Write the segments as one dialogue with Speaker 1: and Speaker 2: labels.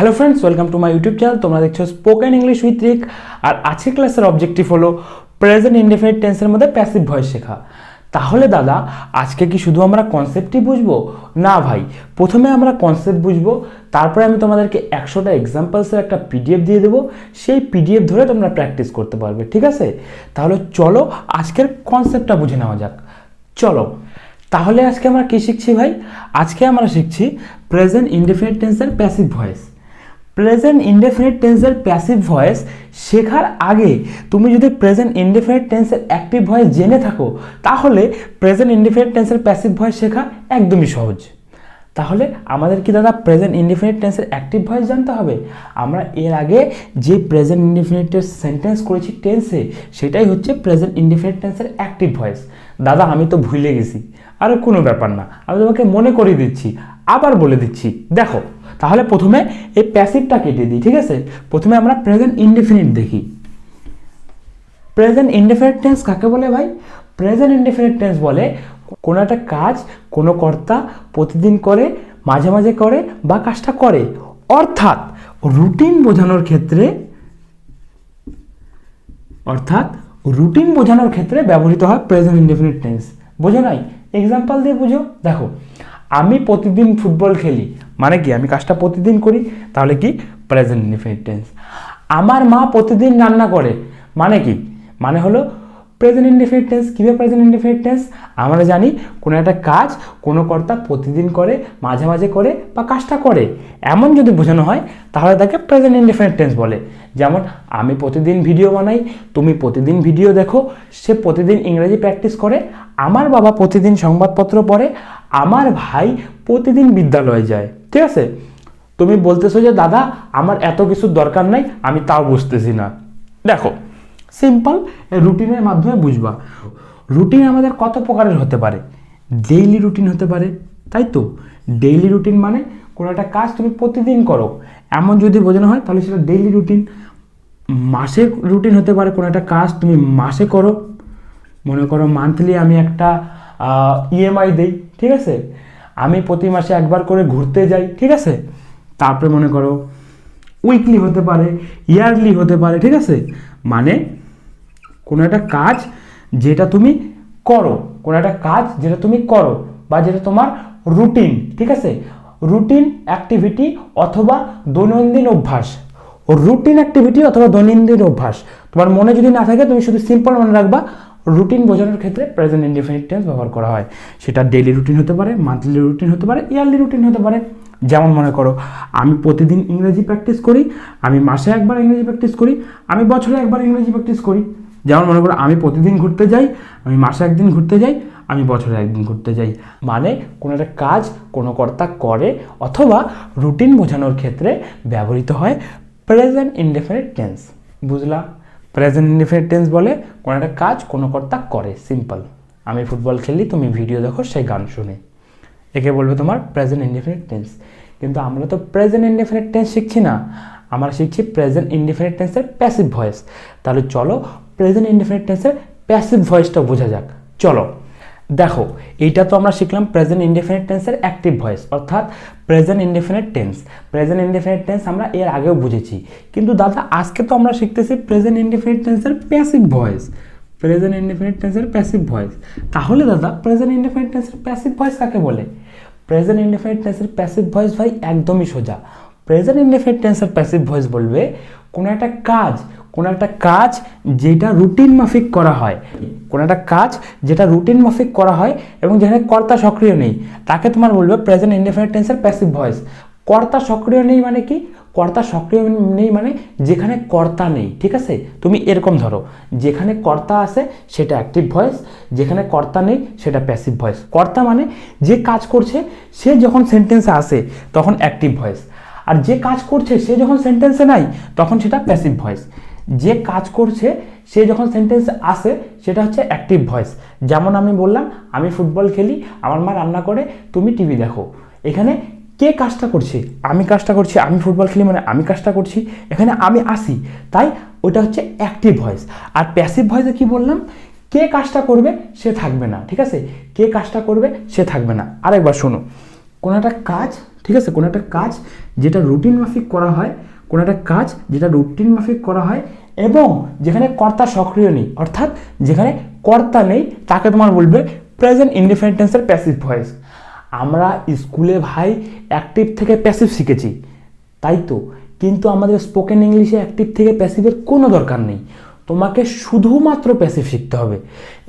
Speaker 1: Hello friends, welcome to my YouTube channel. তোমরা দেখছো spoken English with রিক। আর আজকের ক্লাসের অবজেক্টিভ হলো প্রেজেন্ট ইনডেফিনিট টেন্সের মধ্যে প্যাসিভ ভয়েস শেখা। তাহলে দাদা, আজকে কি শুধু আমরা কনসেপ্টই বুঝবো? না ভাই, প্রথমে আমরা কনসেপ্ট বুঝবো, তারপরে আমি তোমাদেরকে 100টা এক্সাম্পলসের একটা পিডিএফ দিয়ে দেবো। সেই পিডিএফ ধরে তোমরা প্র্যাকটিস করতে পারবে, ঠিক আছে? তাহলে চলো আজকের কনসেপ্টটা বুঝে নেওয়া যাক। চলো তাহলে আজকে আমরা কি শিখছি ভাই? আজকে আমরা শিখছি প্রেজেন্ট ইনডেফিনিট টেন্সের প্যাসিভ ভয়েস। প্রেজেন্ট ইনডেফিনিট টেন্সের প্যাসিভ ভয়েস শেখার আগে তুমি যদি প্রেজেন্ট ইনডেফিনিট টেন্সের অ্যাক্টিভ ভয়েস জেনে থাকো, তাহলে প্রেজেন্ট ইনডেফিনিট টেন্সের প্যাসিভ ভয়েস শেখা একদমই সহজ। তাহলে আমাদের কি দাদা প্রেজেন্ট ইনডেফিনিট টেন্সের অ্যাক্টিভ ভয়েস জানতে হবে? আমরা এর আগে যে প্রেজেন্ট ইনডেফিনিটের সেন্টেন্স করেছি টেন্সে, সেটাই হচ্ছে প্রেজেন্ট ইনডেফিনিট টেন্সের অ্যাক্টিভ ভয়েস। দাদা আমি তো ভুলে গেছি। আরে কোনো ব্যাপার না, আমি তোমাকে মনে করিয়ে দিচ্ছি, আবার বলে দিচ্ছি। দেখো, তাহলে প্রথমে এই প্যাসিভটা কেটে দিই, ঠিক আছে? প্রথমে আমরা প্রেজেন্ট ইনডেফিনিট দেখি। প্রেজেন্ট ইনডেফিনিট টেন্স কাকে বলে ভাই? প্রেজেন্ট ইনডেফিনিট টেন্স বলে কোনো একটা কাজ কোনো কর্তা প্রতিদিন করে, মাঝে মাঝে করে বা কাজটা করে, অর্থাৎ রুটিন বোঝানোর ক্ষেত্রে ব্যবহৃত হয় প্রেজেন্ট ইনডেফিনিট টেন্স। বোঝো নাই? এক্সাম্পল দিয়ে বুঝো। দেখো, আমি প্রতিদিন ফুটবল খেলি, মানে কি আমি কাজটা প্রতিদিন করি, তাহলে কি প্রেজেন্ট ইনডেফিনিট টেন্স। আমার মা প্রতিদিন রান্না করে, মানে কি? মানে হলো প্রেজেন্ট ইনডেফিনিট টেন্স। কীভাবে প্রেজেন্ট ইনডেফিনিট টেন্স? আমরা জানি কোনো একটা কাজ কোনো কর্তা প্রতিদিন করে, মাঝে মাঝে করে বা কাজটা করে, এমন যদি বোঝানো হয় তাহলে তাকে প্রেজেন্ট ইনডেফিনিট টেন্স বলে। যেমন আমি প্রতিদিন ভিডিও বানাই, তুমি প্রতিদিন ভিডিও দেখো, সে প্রতিদিন ইংরেজি প্র্যাকটিস করে, আমার বাবা প্রতিদিন সংবাদপত্র পড়ে, আমার ভাই প্রতিদিন বিদ্যালয়ে যায়। ঠিক আছে? তুমি বলতেছো যে দাদা আমার এত কিছুর দরকার নাই, আমি তাও বুঝতেছি না। দেখো, সিম্পল রুটিনের মাধ্যমে বুঝবা। রুটিন আমাদের কত প্রকারের হতে পারে? ডেইলি রুটিন হতে পারে, তাই তো? ডেইলি রুটিন মানে কোনো একটা কাজ তুমি প্রতিদিন করো, এমন যদি বোঝানো হয় তাহলে সেটা ডেইলি রুটিন। মাসের রুটিন হতে পারে কোনো একটা কাজ তুমি মাসে করো। মনে করো মান্থলি আমি একটা ইএমআই দেই, ঠিক আছে? আমি প্রতি মাসে একবার করে ঘুরতে যাই, ঠিক আছে? তারপরে মনে করো উইকলি হতে পারে, ইয়ারলি হতে পারে, ঠিক আছে? মানে কোনো একটা কাজ যেটা তুমি করো, বা যেটা তোমার রুটিন, ঠিক আছে? রুটিন অ্যাক্টিভিটি অথবা দৈনন্দিন অভ্যাস। রুটিন অ্যাক্টিভিটি অথবা দৈনন্দিন অভ্যাস তোমার মনে যদি না থাকে, তুমি শুধু সিম্পল মনে রাখবা, রুটিন বোঝানোর ক্ষেত্রে প্রেজেন্ট ইনডেফিনিট টেন্স ব্যবহার করা হয়। সেটা ডেইলি রুটিন হতে পারে, মান্থলি রুটিন হতে পারে, ইয়ারলি রুটিন হতে পারে। যেমন মনে করো আমি প্রতিদিন ইংরেজি প্র্যাকটিস করি, আমি মাসে একবার ইংরেজি প্র্যাকটিস করি, আমি বছরে একবার ইংরেজি প্র্যাকটিস করি। যেমন মনে করো আমি প্রতিদিন ঘুরতে যাই, আমি মাসে একদিন ঘুরতে যাই, আমি বছরে একদিন ঘুরতে যাই। মানে কোনো একটা কাজ কোনো কর্তা করে অথবা রুটিন বোঝানোর ক্ষেত্রে ব্যবহৃত হয় প্রেজেন্ট ইনডেফিনিট টেন্স। বুঝলা? প্রেজেন্ট ইনডেফিনিট টেন্স বলে কোনো একটা কাজ কোনো কর্তা করে। সিম্পল, আমি ফুটবল খেলি, তুমি ভিডিও দেখো, সেই গান শুনে, একে বলবে তোমার প্রেজেন্ট ইনডেফিনিট টেন্স। কিন্তু আমরা তো প্রেজেন্ট ইনডেফিনিট টেন্স শিখছি না, আমরা শিখছি প্রেজেন্ট ইনডেফিনিট টেন্সের প্যাসিভ ভয়েস। তাহলে চলো প্রেজেন্ট ইনডেফিনিট টেন্সের প্যাসিভ ভয়েসটা বোঝা যাক। চলো দেখো, এইটা তো আমরা শিখলাম প্রেজেন্ট ইনডেফিনিট টেন্সের অ্যাক্টিভ ভয়েস, অর্থাৎ present indefinite tense. Present indefinite tense আমরা এর আগেও বুঝেছি, কিন্তু দাদা আজকে তো আমরা শিখতেছি প্রেজেন্ট ইনডেফিনিট টেন্সের প্যাসিভ ভয়েস। প্রেজেন্ট ইনডেফিনিট টেন্সের প্যাসিভ ভয়েস। তাহলে দাদা প্রেজেন্ট ইনডেফিনিট টেন্সের প্যাসিভ ভয়েস কাকে বলে? প্রেজেন্ট ইনডেফিনিট টেন্সের প্যাসিভ ভয়েস ভাই একদমই সোজা। প্রেজেন্ট ইনডেফিনিট টেন্সের প্যাসিভ ভয়েস বলবে কোনো একটা কাজ যেটা রুটিন মাফিক করা হয়, এবং যেখানে কর্তা সক্রিয় নেই, তাকে তোমার বলবে প্রেজেন্ট ইনডেফিনিট টেন্সের প্যাসিভ ভয়েস। কর্তা সক্রিয় নেই মানে কি? কর্তা সক্রিয় নেই মানে যেখানে কর্তা নেই, ঠিক আছে? তুমি এরকম ধরো, যেখানে কর্তা আছে সেটা অ্যাক্টিভ ভয়েস, যেখানে কর্তা নেই সেটা প্যাসিভ ভয়েস। কর্তা মানে যে কাজ করছে সে যখন সেন্টেন্সে আসে তখন অ্যাক্টিভ ভয়েস, আর যে কাজ করছে সে যখন সেন্টেন্সে নাই তখন সেটা প্যাসিভ ভয়েস। যে কাজ করছে সে যখন সেন্টেন্সে আসে সেটা হচ্ছে অ্যাক্টিভ ভয়েস। যেমন আমি বললাম আমি ফুটবল খেলি, আমার মা রান্না করে, তুমি টিভি দেখো। এখানে কে কাজটা করছে? আমি কাজটা করছি। আমি ফুটবল খেলি মানে আমি কাজটা করছি, এখানে আমি আসি, তাই ওইটা হচ্ছে অ্যাক্টিভ ভয়েস। আর প্যাসিভ ভয়েসে কি বললাম? কে কাজটা করবে সে থাকবে না, ঠিক আছে? কে কাজটা করবে সে থাকবে না। আরেকবার শোনো, কোনো একটা কাজ ঠিক আছে, কোনো একটা কাজ যেটা রুটিন মাফিক করা হয়, কোনো একটা কাজ যেটা রুটিন মাফিক করা হয় এবং যেখানে কর্তা সক্রিয় নেই, অর্থাৎ যেখানে কর্তা নেই, তাকে তোমার বলবে প্রেজেন্ট ইনডিফিনিট টেন্সের প্যাসিভ ভয়েস। আমরা স্কুলে ভাই অ্যাক্টিভ থেকে প্যাসিভ শিখেছি, তাই তো, কিন্তু আমাদের স্পোকেন ইংলিশে অ্যাক্টিভ থেকে প্যাসিভের কোনো দরকার নেই। তোমাকে শুধুমাত্র প্যাসিভ শিখতে হবে।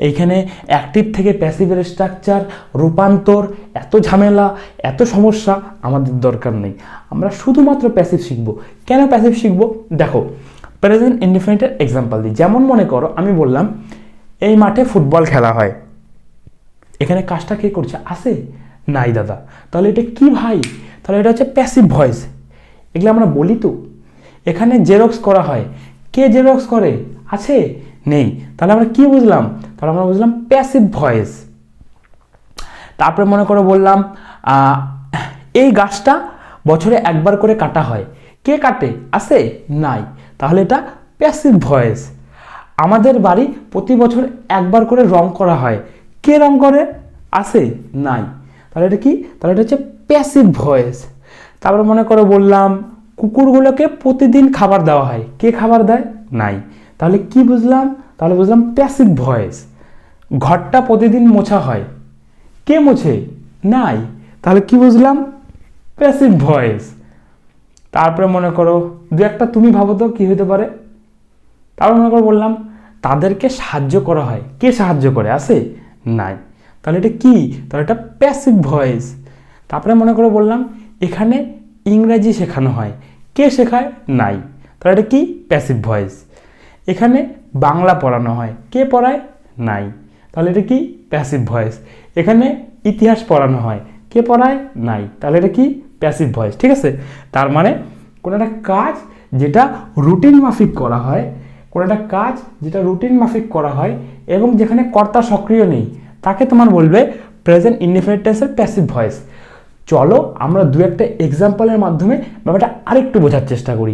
Speaker 1: এইখানে অ্যাক্টিভ থেকে প্যাসিভের স্ট্রাকচার, রূপান্তর, এত ঝামেলা, এত সমস্যা আমাদের দরকার নেই। আমরা শুধুমাত্র প্যাসিভ শিখব। কেন প্যাসিভ শিখব? দেখো, প্রেজেন্ট ইনডিফিনিটের এক্সাম্পল দিই। যেমন মনে করো আমি বললাম এই মাঠে ফুটবল খেলা হয়, এখানে কাজটা কে করছে? আছে? নাই দাদা। তাহলে এটা কি ভাই? তাহলে এটা হচ্ছে প্যাসিভ ভয়েস। এগুলো আমরা বলি তো। এখানে জেরক্স করা হয়, কে জেরক্স করে? আছে? নেই। তাহলে আমরা কি বুঝলাম? তাহলে আমরা বুঝলাম প্যাসিভ ভয়েস। তারপরে মনে করো বললাম এই গাছটা বছরে একবার করে কাটা হয়, কে কাটে? আছে? নাই। তাহলে এটা প্যাসিভ ভয়েস। আমাদের বাড়ি প্রতি বছর একবার করে রং করা হয়, কে রং করে? আছে? নাই। তাহলে এটা কি? তাহলে এটা হচ্ছে প্যাসিভ ভয়েস। তারপরে মনে করো বললাম কুকুরগুলোকে প্রতিদিন খাবার দেওয়া হয়, কে খাবার দেয়? নাই। তাহলে কি বুঝলাম? তাহলে বুঝলাম প্যাসিভ ভয়েস। ঘরটা প্রতিদিন মোছা হয়, কে মোছে? নাই। তাহলে কি বুঝলাম? Passive voice. তারপরে মনে করো দু একটা তুমি ভাবো তো কি হতে পারে। তারপর মনে করো বললাম তাদেরকে সাহায্য করা হয়, কে সাহায্য করে? আছে? নাই। তাহলে এটা কি? তাহলে এটা প্যাসিভ ভয়েস। তারপরে মনে করো বললাম এখানে ইংরেজি শেখানো হয়, কে শেখায়? নাই। তাহলে এটা কি? Passive voice. এখানে বাংলা পড়ানো হয়, কে পড়ায়? নাই। তাহলে এটা কি? Passive voice. এখানে ইতিহাস পড়ানো হয়, কে পড়ায়? নাই। তাহলে এটা কি? Passive voice. ঠিক আছে, তার মানে কোনো একটা কাজ যেটা রুটিন মাফিক করা হয়, কোনো একটা কাজ যেটা রুটিন মাফিক করা হয় এবং যেখানে কর্তা সক্রিয় নেই, তাকে তোমার বলবে প্রেজেন্ট ইনডিফিনিট টেন্সের প্যাসিভ ভয়েস। চলো আমরা দু একটা এক্সাম্পলের মাধ্যমে ব্যাপারটা আরেকটু বোঝার চেষ্টা করি।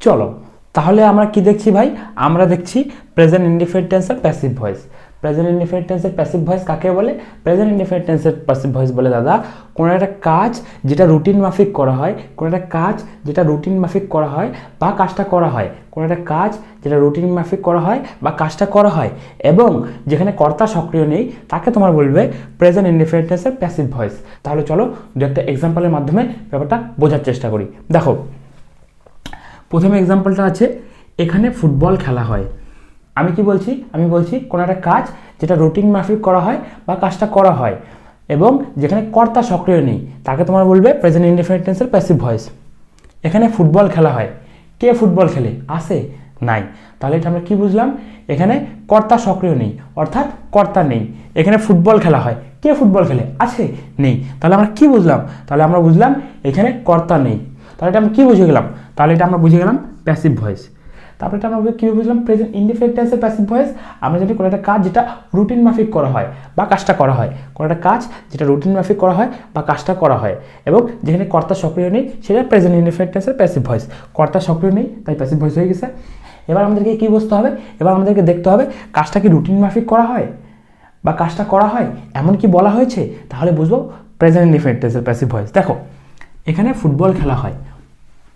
Speaker 1: চলো তাহলে আমরা কি দেখছি ভাই? আমরা দেখছি প্রেজেন্ট ইনডিফিনিট টেন্সের প্যাসিভ ভয়েস। প্রেজেন্ট ইনডিফিনিট টেন্সের প্যাসিভ ভয়েস কাকে বলে? প্রেজেন্ট ইনডিফিনিট টেন্সের প্যাসিভ ভয়েস বলে দাদা কোনো একটা কাজ যেটা রুটিন মাফিক করা হয়, কোনো একটা কাজ যেটা রুটিন মাফিক করা হয় বা কাজটা করা হয়, কোনো একটা কাজ যেটা রুটিন মাফিক করা হয় বা কাজটা করা হয় এবং যেখানে কর্তা সক্রিয় নেই, তাকে তোমার বলবে প্রেজেন্ট ইনডিফিনিট টেন্সের প্যাসিভ ভয়েস। তাহলে চলো দু একটা এক্সাম্পলের মাধ্যমে ব্যাপারটা বোঝার চেষ্টা করি। দেখো, প্রথমে এক্সাম্পলটা আছে এখানে ফুটবল খেলা হয়। আমি কি বলছি? আমি বলছি কোনো একটা কাজ যেটা রুটিন মাফিক করা হয় বা কাজটা করা হয় এবং যেখানে কর্তা সক্রিয় নেই, তাকে তোমার বলবে প্রেজেন্ট ইনডিফিনিট টেন্সের প্যাসিভ ভয়েস। এখানে ফুটবল খেলা হয়, কে ফুটবল খেলে? আছে? নাই। তাহলে এটা আমরা কি বুঝলাম? এখানে কর্তা সক্রিয় নেই, অর্থাৎ কর্তা নেই। এখানে ফুটবল খেলা হয়, কে ফুটবল খেলে? আছে? নেই। তাহলে আমরা কি বুঝলাম? তাহলে আমরা বুঝলাম এখানে কর্তা নেই। তাহলে এটা আমরা কি বুঝে গেলাম? তাহলে এটা আমরা বুঝে গেলাম প্যাসিভ ভয়েস। তারপরে এটা আমরা কীভাবে বুঝলাম প্রেজেন্ট ইনডিফিনিট টেন্সের প্যাসিভ ভয়েস? আমরা জানি কোনো একটা কাজ যেটা রুটিন মাফিক করা হয় বা কাজটা করা হয়, কোনো একটা কাজ যেটা রুটিন মাফিক করা হয় বা কাজটা করা হয় এবং যেখানে কর্তা সক্রিয় নেই, সেটা প্রেজেন্ট ইনডিফিনিট টেন্সের প্যাসিভ ভয়েস। কর্তা সক্রিয় নেই, তাই প্যাসিভ ভয়েস হয়ে গেছে। এবার আমাদেরকে কি বুঝতে হবে? এবার আমাদেরকে দেখতে হবে কাজটা কি রুটিন মাফিক করা হয় বা কাজটা করা হয় এমন কি বলা হয়েছে, তাহলে বুঝবো প্রেজেন্ট ইনডিফিনিট টেন্সের প্যাসিভ ভয়েস। দেখো, এখানে ফুটবল খেলা হয়,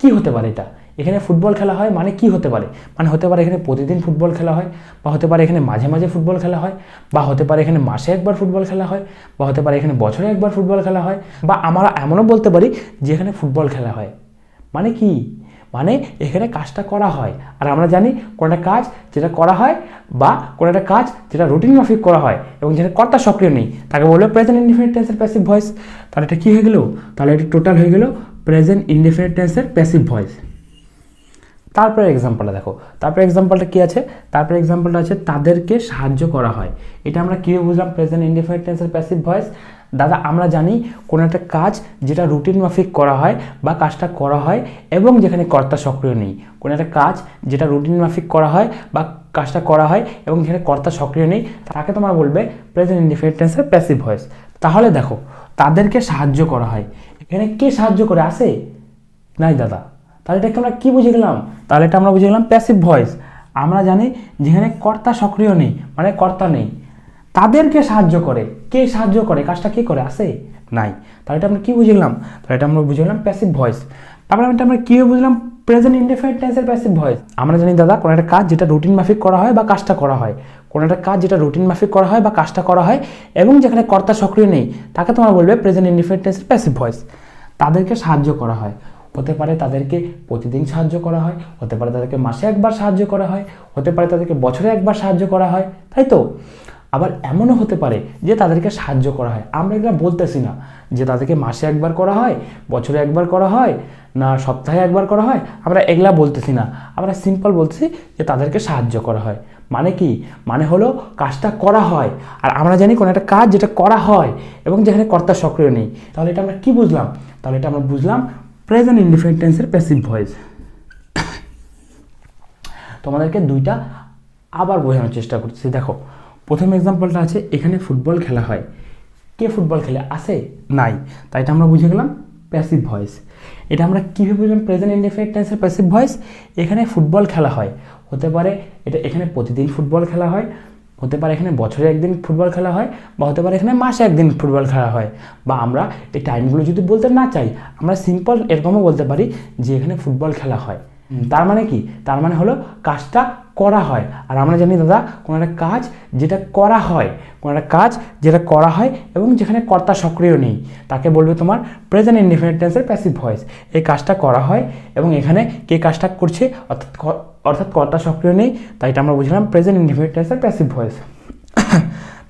Speaker 1: কি হতে পারে এটা? এখানে ফুটবল খেলা হয় মানে কি হতে পারে? মানে হতে পারে এখানে প্রতিদিন ফুটবল খেলা হয়, বা হতে পারে এখানে মাঝে মাঝে ফুটবল খেলা হয়, বা হতে পারে এখানে মাসে একবার ফুটবল খেলা হয়, বা হতে পারে এখানে বছরে একবার ফুটবল খেলা হয়, বা আমরা এমনও বলতে পারি যে এখানে ফুটবল খেলা হয় মানে কি? মানে এখানে কাজটা করা হয়। আর আমরা জানি কোনো একটা কাজ যেটা করা হয় বা কোনো একটা কাজ যেটা রুটিন মাফিক করা হয় এবং যেটা কর্তা সক্রিয় নেই, তাকে বলবে প্রেজেন্ট ইনডিফিনিট টেন্সের প্যাসিভ ভয়েস। তাহলে এটা কি হয়ে গেল? তাহলে এটা টোটাল হয়ে গেল প্রেজেন্ট ইনডিফিনিট টেন্সের প্যাসিভ ভয়েস। তারপরে এক্সাম্পলটা দেখো, তারপরে এক্সাম্পলটা কি আছে? তারপরে এক্সাম্পলটা আছে তাদেরকে সাহায্য করা হয়। এটা আমরা কীভাবে বুঝলাম প্রেজেন্ট ইনডিফিনিট টেন্সের প্যাসিভ ভয়েস? দাদা আমরা জানি কোনো একটা কাজ যেটা রুটিন মাফিক করা হয় বা কাজটা করা হয় এবং যেখানে কর্তা সক্রিয় নেই, কোনো একটা কাজ যেটা রুটিন মাফিক করা হয় বা কাজটা করা হয় এবং যেখানে কর্তা সক্রিয় নেই, তাকে তোমরা বলবে প্রেজেন্ট ইনডিফিনিট টেন্সের প্যাসিভ ভয়েস। তাহলে দেখো, তাদেরকে সাহায্য করা হয়, এখানে কে সাহায্য করে? আসে? নাই দাদা। তাহলে এটাকে আমরা কি বুঝে গেলাম? তাহলে এটা আমরা বুঝে গেলাম প্যাসিভ ভয়েস। আমরা জানি যেখানে কর্তা সক্রিয় নেই মানে কর্তা নেই, তাদেরকে সাহায্য করে। কে সাহায্য করে? কাজটা কে করে? আছে? নাই। তাহলে এটা আমরা কি বুঝলাম? তাহলে এটা আমরা বুঝলাম প্যাসিভ ভয়েস। তারপরে এটা আমরা কি বুঝলাম? প্রেজেন্ট ইনডেফিনিট টেন্সের প্যাসিভ ভয়েস। আমরা জানি দাদা কোনো একটা কাজ যেটা রুটিন মাফিক করা হয় বা কাজটা করা হয়, কোনো একটা কাজ যেটা রুটিন মাফিক করা হয় বা কাজটা করা হয় এবং যেখানে কর্তা সক্রিয় নেই, তাকে তোমরা বলবে প্রেজেন্ট ইনডেফিনিট টেন্সের প্যাসিভ ভয়েস। তাদেরকে সাহায্য করা হয়, হতে পারে তাদেরকে প্রতিদিন সাহায্য করা হয়, হতে পারে তাদেরকে মাসে একবার সাহায্য করা হয়, হতে পারে তাদেরকে বছরে একবার সাহায্য করা হয়, তাই তো? আবার এমনও হতে পারে যে তাদেরকে সাহায্য করা হয়, আমরা এগুলো বলতেছি না যে তাদেরকে মাসে একবার করা হয়, বছরে একবার করা হয়, না সপ্তাহে একবার করা হয়, আমরা এগুলা বলতেছি না। আমরা সিম্পল বলছি যে তাদেরকে সাহায্য করা হয়। মানে কি? মানে হলো কাজটা করা হয়, আর আমরা জানি কোনো একটা কাজ যেটা করা হয় এবং যেখানে কর্তা সক্রিয় নেই। তাহলে এটা আমরা কি বুঝলাম? তাহলে এটা আমরা বুঝলাম প্রেজেন্ট ইনডেফিনিট টেন্সের প্যাসিভ ভয়েস। তোমাদেরকে দুইটা আবার বোঝানোর চেষ্টা করছি। দেখো, প্রথম এক্সাম্পলটা আছে, এখানে ফুটবল খেলা হয়। কে ফুটবল খেলে? আছে? নাই। তাই এটা আমরা বুঝে গেলাম প্যাসিভ ভয়েস। এটা আমরা কীভাবে বুঝলাম প্রেজেন্ট ইনডেফিনিট টেন্সের প্যাসিভ ভয়েস? এখানে ফুটবল খেলা হয়, হতে পারে এটা এখানে প্রতিদিন ফুটবল খেলা হয়, হতে পারে এখানে বছরে একদিন ফুটবল খেলা হয়, বা হতে পারে এখানে মাসে একদিন ফুটবল খেলা হয়। বা আমরা এই টাইমগুলো যদি বলতে না চাই, আমরা সিম্পল এরকমও বলতে পারি যে এখানে ফুটবল খেলা হয়। তার মানে কি? তার মানে হলো কাজটা করা হয়। আর আমরা জানি দাদা কোনো একটা কাজ যেটা করা হয়, কোনো একটা কাজ যেটা করা হয় এবং যেখানে কর্তা সক্রিয় নেই, তাকে বলবে তোমার প্রেজেন্ট ইনডেফিনিট টেন্সের প্যাসিভ ভয়েস। এই কাজটা করা হয় এবং এখানে কে কাজটা করছে অর্থাৎ কর্তা সক্রিয় নেই, তাই এটা আমরা বুঝলাম প্রেজেন্ট ইনডেফিনিট টেন্সের প্যাসিভ ভয়েস।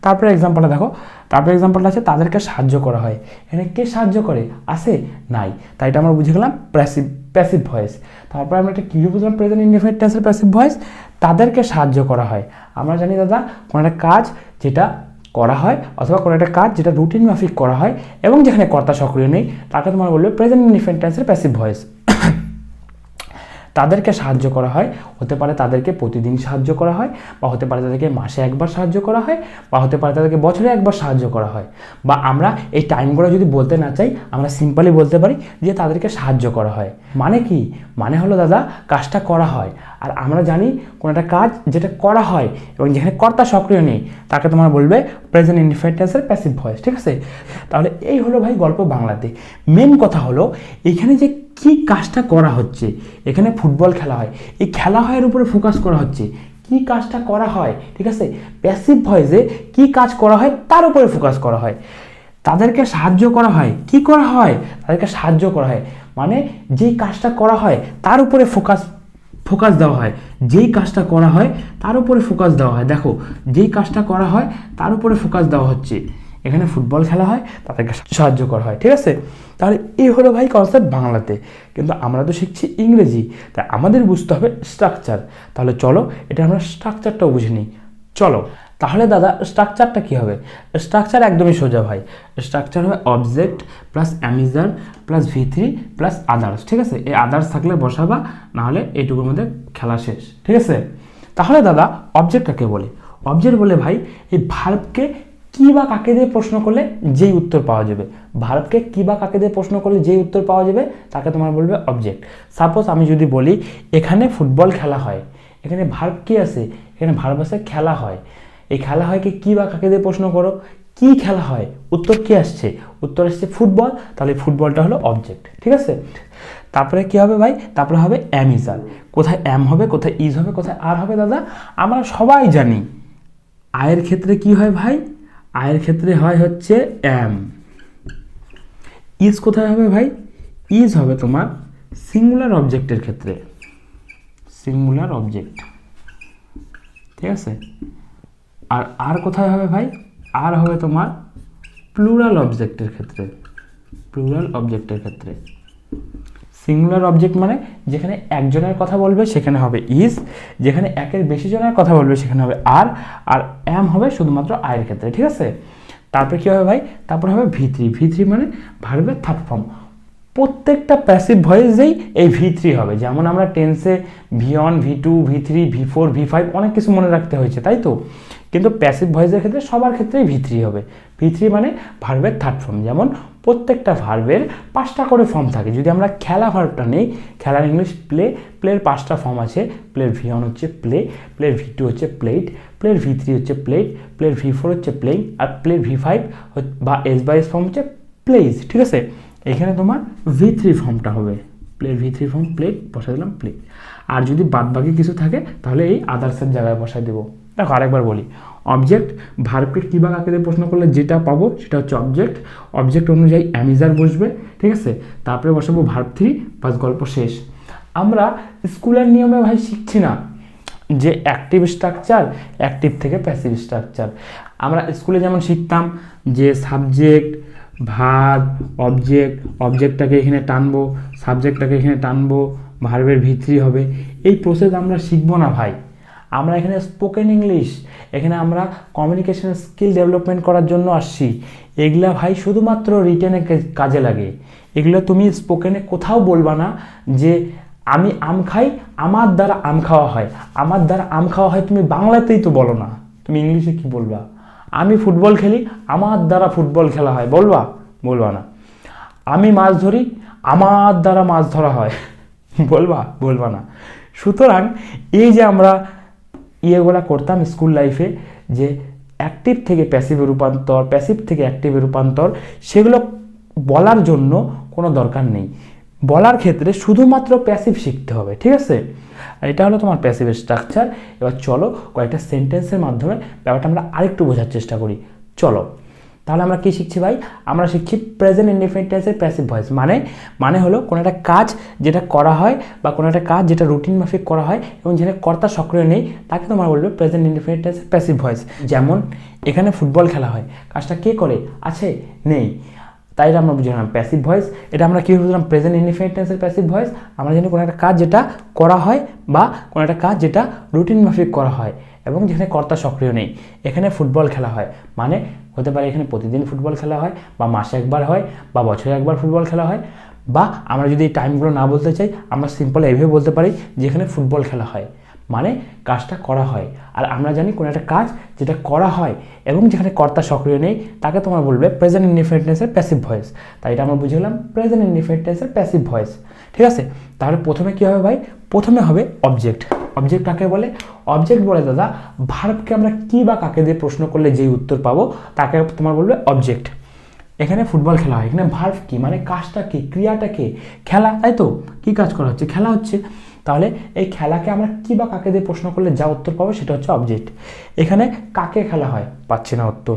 Speaker 1: তারপরে এক্সাম্পলটা দেখো, তারপরে এক্সাম্পলটা আছে তাদেরকে সাহায্য করা হয়। এখানে কে সাহায্য করে? আছে? নাই। তাই এটা আমরা বুঝে গেলাম প্যাসিভ ভয়েস। তারপরে আমরা একটা কী বুঝলাম প্রেজেন্ট ইনডেফিনিট টেন্সের প্যাসিভ ভয়েস? তাদেরকে সাহায্য করা হয়। আমরা জানি দাদা কোনো একটা কাজ যেটা করা হয় অথবা কোনো একটা কাজ যেটা রুটিন মাফিক করা হয় এবং যেখানে কর্তা সক্রিয় নেই, তাকে তোমার বলবে প্রেজেন্ট ইনডেফিনিট টেন্সের প্যাসিভ ভয়েস। তাদেরকে সাহায্য করা হয়, হতে পারে তাদেরকে প্রতিদিন সাহায্য করা হয়, বা হতে পারে তাদেরকে মাসে একবার সাহায্য করা হয়, বা হতে পারে তাদেরকে বছরে একবার সাহায্য করা হয়। বা আমরা এই টাইমগুলো যদি বলতে না চাই, আমরা সিম্পলি বলতে পারি যে তাদেরকে সাহায্য করা হয়। মানে কি? মানে হলো দাদা কাজটা করা হয়, আর আমরা জানি কোনো একটা কাজ যেটা করা হয় এবং যেখানে কর্তা সক্রিয় নেই, তাকে তোমার বলবে প্রেজেন্ট ইনডেফিনিট টেন্সের প্যাসিভ ভয়েস। ঠিক আছে? তাহলে এই হলো ভাই গল্প বাংলাতে। মেন কথা হলো এখানে যে কি কাজটা করা হচ্ছে, এখানে ফুটবল খেলা হয়, এই খেলা হয়ের উপরে ফোকাস করা হচ্ছে, কি কাজটা করা হয়। ঠিক আছে? প্যাসিভ ভয়েসে কি কাজ করা হয় তার উপরে ফোকাস করা হয়। তাদেরকে সাহায্য করা হয়, কি করা হয়? তাদেরকে সাহায্য করা হয়, মানে যেই কাজটা করা হয় তার উপরে ফোকাস দেওয়া হয়। যেই কাজটা করা হয় তার উপরে ফোকাস দেওয়া হয়। দেখো, যেই কাজটা করা হয় তার উপরে ফোকাস দেওয়া হচ্ছে। এখানে ফুটবল খেলা হয়, তাদেরকে সাহায্য করা হয়। ঠিক আছে? তাহলে এই হলো ভাই কনসেপ্ট বাংলাতে, কিন্তু আমরা তো শিখছি ইংরেজি, তাই আমাদের বুঝতে হবে স্ট্রাকচার। তাহলে চলো এটা আমরা স্ট্রাকচারটাও বুঝে নিই। চলো তাহলে দাদা স্ট্রাকচারটা কী হবে? স্ট্রাকচার একদমই সোজা ভাই। স্ট্রাকচার হবে object plus am is are plus V3 plus others. ঠিক আছে? এই আদার্স থাকলে বসাবা, নাহলে এইটুকুর মধ্যে খেলা শেষ। ঠিক আছে? তাহলে দাদা অবজেক্ট কাকে বলে? অবজেক্ট বলে ভাই এই ভার্বকে কি বা কাকে দিয়ে প্রশ্ন করলে যেই উত্তর পাওয়া যাবে। ভার্বকে কি বা কাকে দিয়ে প্রশ্ন করলে যেই উত্তর পাওয়া যাবে তাকে তোমার বলবে অবজেক্ট। সাপোজ আমি যদি বলি এখানে ফুটবল খেলা হয়, এখানে ভার্ব কি আছে? এখানে ভার্ব আছে খেলা হয়। এই খেলা হয় কি বা কাকে দিয়ে প্রশ্ন করো, কি খেলা হয়, উত্তর কি আসছে? উত্তর আসছে ফুটবল, তাহলে ফুটবলটা হলো অবজেক্ট। ঠিক আছে? তারপরে কি হবে ভাই? তারপরে হবে অ্যামিজার। কোথায় এম হবে, কোথায় ইজ হবে, কোথায় আর হবে দাদা? আমরা সবাই জানি আয়ের ক্ষেত্রে কি হয় ভাই? আয়ের ক্ষেত্রে হয় হচ্ছে এম। ইজ কোথায় হবে ভাই? ইজ হবে তোমার সিঙ্গুলার অবজেক্টের ক্ষেত্রে, সিঙ্গুলার অবজেক্ট। ঠিক আছে? আর কোথায় হবে ভাই? আর হবে তোমার প্লুরাল অবজেক্টের ক্ষেত্রে, প্লুরাল অবজেক্টের ক্ষেত্রে। সিঙ্গুলার অবজেক্ট মানে যেখানে একজনের কথা বলবে সেখানে হবে ইজ, যেখানে একের বেশি জনের কথা বলবে সেখানে হবে আর এম হবে শুধুমাত্র আয়ের ক্ষেত্রে। ঠিক আছে? তারপরে কী হবে ভাই? তারপর হবে V3 মানে ভার্বের থার্ড ফর্ম। প্রত্যেকটা প্যাসিভ ভয়েসেই এই V3 হবে। যেমন আমরা টেন্সে V1 V2 V3 V4 V5 অনেক কিছু মনে রাখতে হয়েছে, তাই তো? কিন্তু প্যাসিভ ভয়েসের ক্ষেত্রে সবার ক্ষেত্রেই ভি3 হবে। ভি3 মানে ভার্বের থার্ড ফর্ম। যেমন প্রত্যেকটা ভার্বের 5টা করে ফর্ম থাকে। যদি আমরা খেলা ভার্বটা নেই, খেলার ইংলিশ প্লে, প্লের 5টা ফর্ম আছে। প্লের ভি1 হচ্ছে প্লে, প্লের ভি2 হচ্ছে প্লেড, প্লের ভি3 হচ্ছে প্লেড, প্লের ভি4 হচ্ছে প্লেইং, আর প্লের ভি5 বা এস ফর্ম হচ্ছে প্লেজ। ঠিক আছে, এখানে তোমার ভি3 ফর্মটা হবে। প্লের ভি3 ফর্ম প্লেড, বসাই দিলাম প্লেড। আর যদি বাদবাকি কিছু থাকে তাহলে এই আদার্সের জায়গায় বসাই দেবো। দেখো আরেকবার বলি, অবজেক্ট ভার্বকে কী বা কাকে দিয়ে প্রশ্ন করলে যেটা পাবো সেটা হচ্ছে অবজেক্ট। অবজেক্ট অনুযায়ী অ্যামিজার বসবে, ঠিক আছে, তারপরে বসাবো ভার্ব3, বাস গল্প শেষ। আমরা স্কুলের নিয়মে ভাই শিখছি না যে অ্যাক্টিভ স্ট্রাকচার, অ্যাক্টিভ থেকে প্যাসিভ স্ট্রাকচার। আমরা স্কুলে যেমন শিখতাম যে সাবজেক্ট, ভার্ব, অবজেক্ট, অবজেক্টটাকে এখানে টানবো, সাবজেক্টটাকে এখানে টানবো, ভার্বের ভি3 হবে। এই প্রসেস আমরা শিখবো না ভাই। আমরা এখানে স্পোকেন ইংলিশ, এখানে আমরা কমিউনিকেশন স্কিল ডেভেলপমেন্ট করার জন্য আসছি। এগুলা ভাই শুধুমাত্র রিটেনে কাজে লাগে। এগুলো তুমি স্পোকেনে কোথাও বলবা না যে আমি আম খাই, আমার দ্বারা আম খাওয়া হয়। আমার দ্বারা আম খাওয়া হয় তুমি বাংলাতেই তো বলো না, তুমি ইংলিশে কি বলবা? আমি ফুটবল খেলি, আমার দ্বারা ফুটবল খেলা হয়, বলবা? বলবা না। আমি মাছ ধরি, আমার দ্বারা মাছ ধরা হয়, বলবা? বলবা না। সুতরাং এই যে আমরা ইয়েগুলা করতাম স্কুল লাইফে, যে অ্যাক্টিভ থেকে প্যাসিভে রূপান্তর, প্যাসিভ থেকে অ্যাক্টিভে রূপান্তর, সেগুলো বলার জন্য কোনো দরকার নেই। বলার ক্ষেত্রে শুধুমাত্র প্যাসিভ শিখতে হবে, ঠিক আছে? এটা হলো তোমার প্যাসিভ স্ট্রাকচার। এবার চলো কয়েকটা সেন্টেন্সের মাধ্যমে ব্যাপারটা আমরা আরেকটু বোঝার চেষ্টা করি। চলো, তাহলে আমরা কি শিখছি ভাই? আমরা শিখছি প্রেজেন্ট ইনডিফিনিট টেন্সের প্যাসিভ ভয়েস। মানে হলো কোনো একটা কাজ যেটা করা হয় বা কোনো একটা কাজ যেটা রুটিন মাফিক করা হয় এবং যেখানে কর্তা সক্রিয় নেই, তাকে তোমার বলবে প্রেজেন্ট ইনডিফিনিট টেন্সের প্যাসিভ ভয়েস। যেমন এখানে ফুটবল খেলা হয়, কাজটা কে করে? আছে, নেই, তাই এটা আমরা বুঝলাম প্যাসিভ ভয়েস। এটা আমরা কী বুঝলাম? প্রেজেন্ট ইনডিফিনিট টেন্সের প্যাসিভ ভয়েস। আমরা জানি কোনো একটা কাজ যেটা করা হয় বা কোনো একটা কাজ যেটা রুটিন মাফিক করা হয় এবং যেখানে কর্তা সক্রিয় নেই। এখানে ফুটবল খেলা হয়, মানে হতে পারে এখানে প্রতিদিন ফুটবল খেলা হয়, বা মাসে একবার হয়, বা বছরে একবার ফুটবল খেলা হয়, বা আমরা যদি এই টাইমগুলো না বলতে চাই, আমরা সিম্পল এইভাবে বলতে পারি যে এখানে ফুটবল খেলা হয়, মানে কাজটা করা হয়। আর আমরা জানি কোনো একটা কাজ যেটা করা হয় এবং যেখানে কর্তা সক্রিয় নেই, তাকে তোমার বলবে প্রেজেন্ট ইনডিফিনিট টেন্সের প্যাসিভ ভয়েস। তাই এটা আমরা বুঝলাম প্রেজেন্ট ইনডিফিনিট টেন্সের প্যাসিভ ভয়েস, ঠিক আছে? তাহলে প্রথমে কী হবে ভাই? প্রথমে হবে অবজেক্ট। অবজেক্ট কাকে বলে? অবজেক্ট বলে দাদা ভার্বকে আমরা কী বা কাকে দিয়ে প্রশ্ন করলে যেই উত্তর পাবো তাকে তোমার বলবে অবজেক্ট। এখানে ফুটবল খেলা হয়, এখানে ভার্ব কি, মানে কাজটা কি, ক্রিয়াটা কি? খেলা, তাই তো? কি কাজ করা হচ্ছে? খেলা হচ্ছে। তাহলে এই খেলাকে আমরা কী বা কাকে দিয়ে প্রশ্ন করলে যা উত্তর পাবো সেটা হচ্ছে অবজেক্ট। এখানে কাকে খেলা হয়? পাচ্ছি না উত্তর।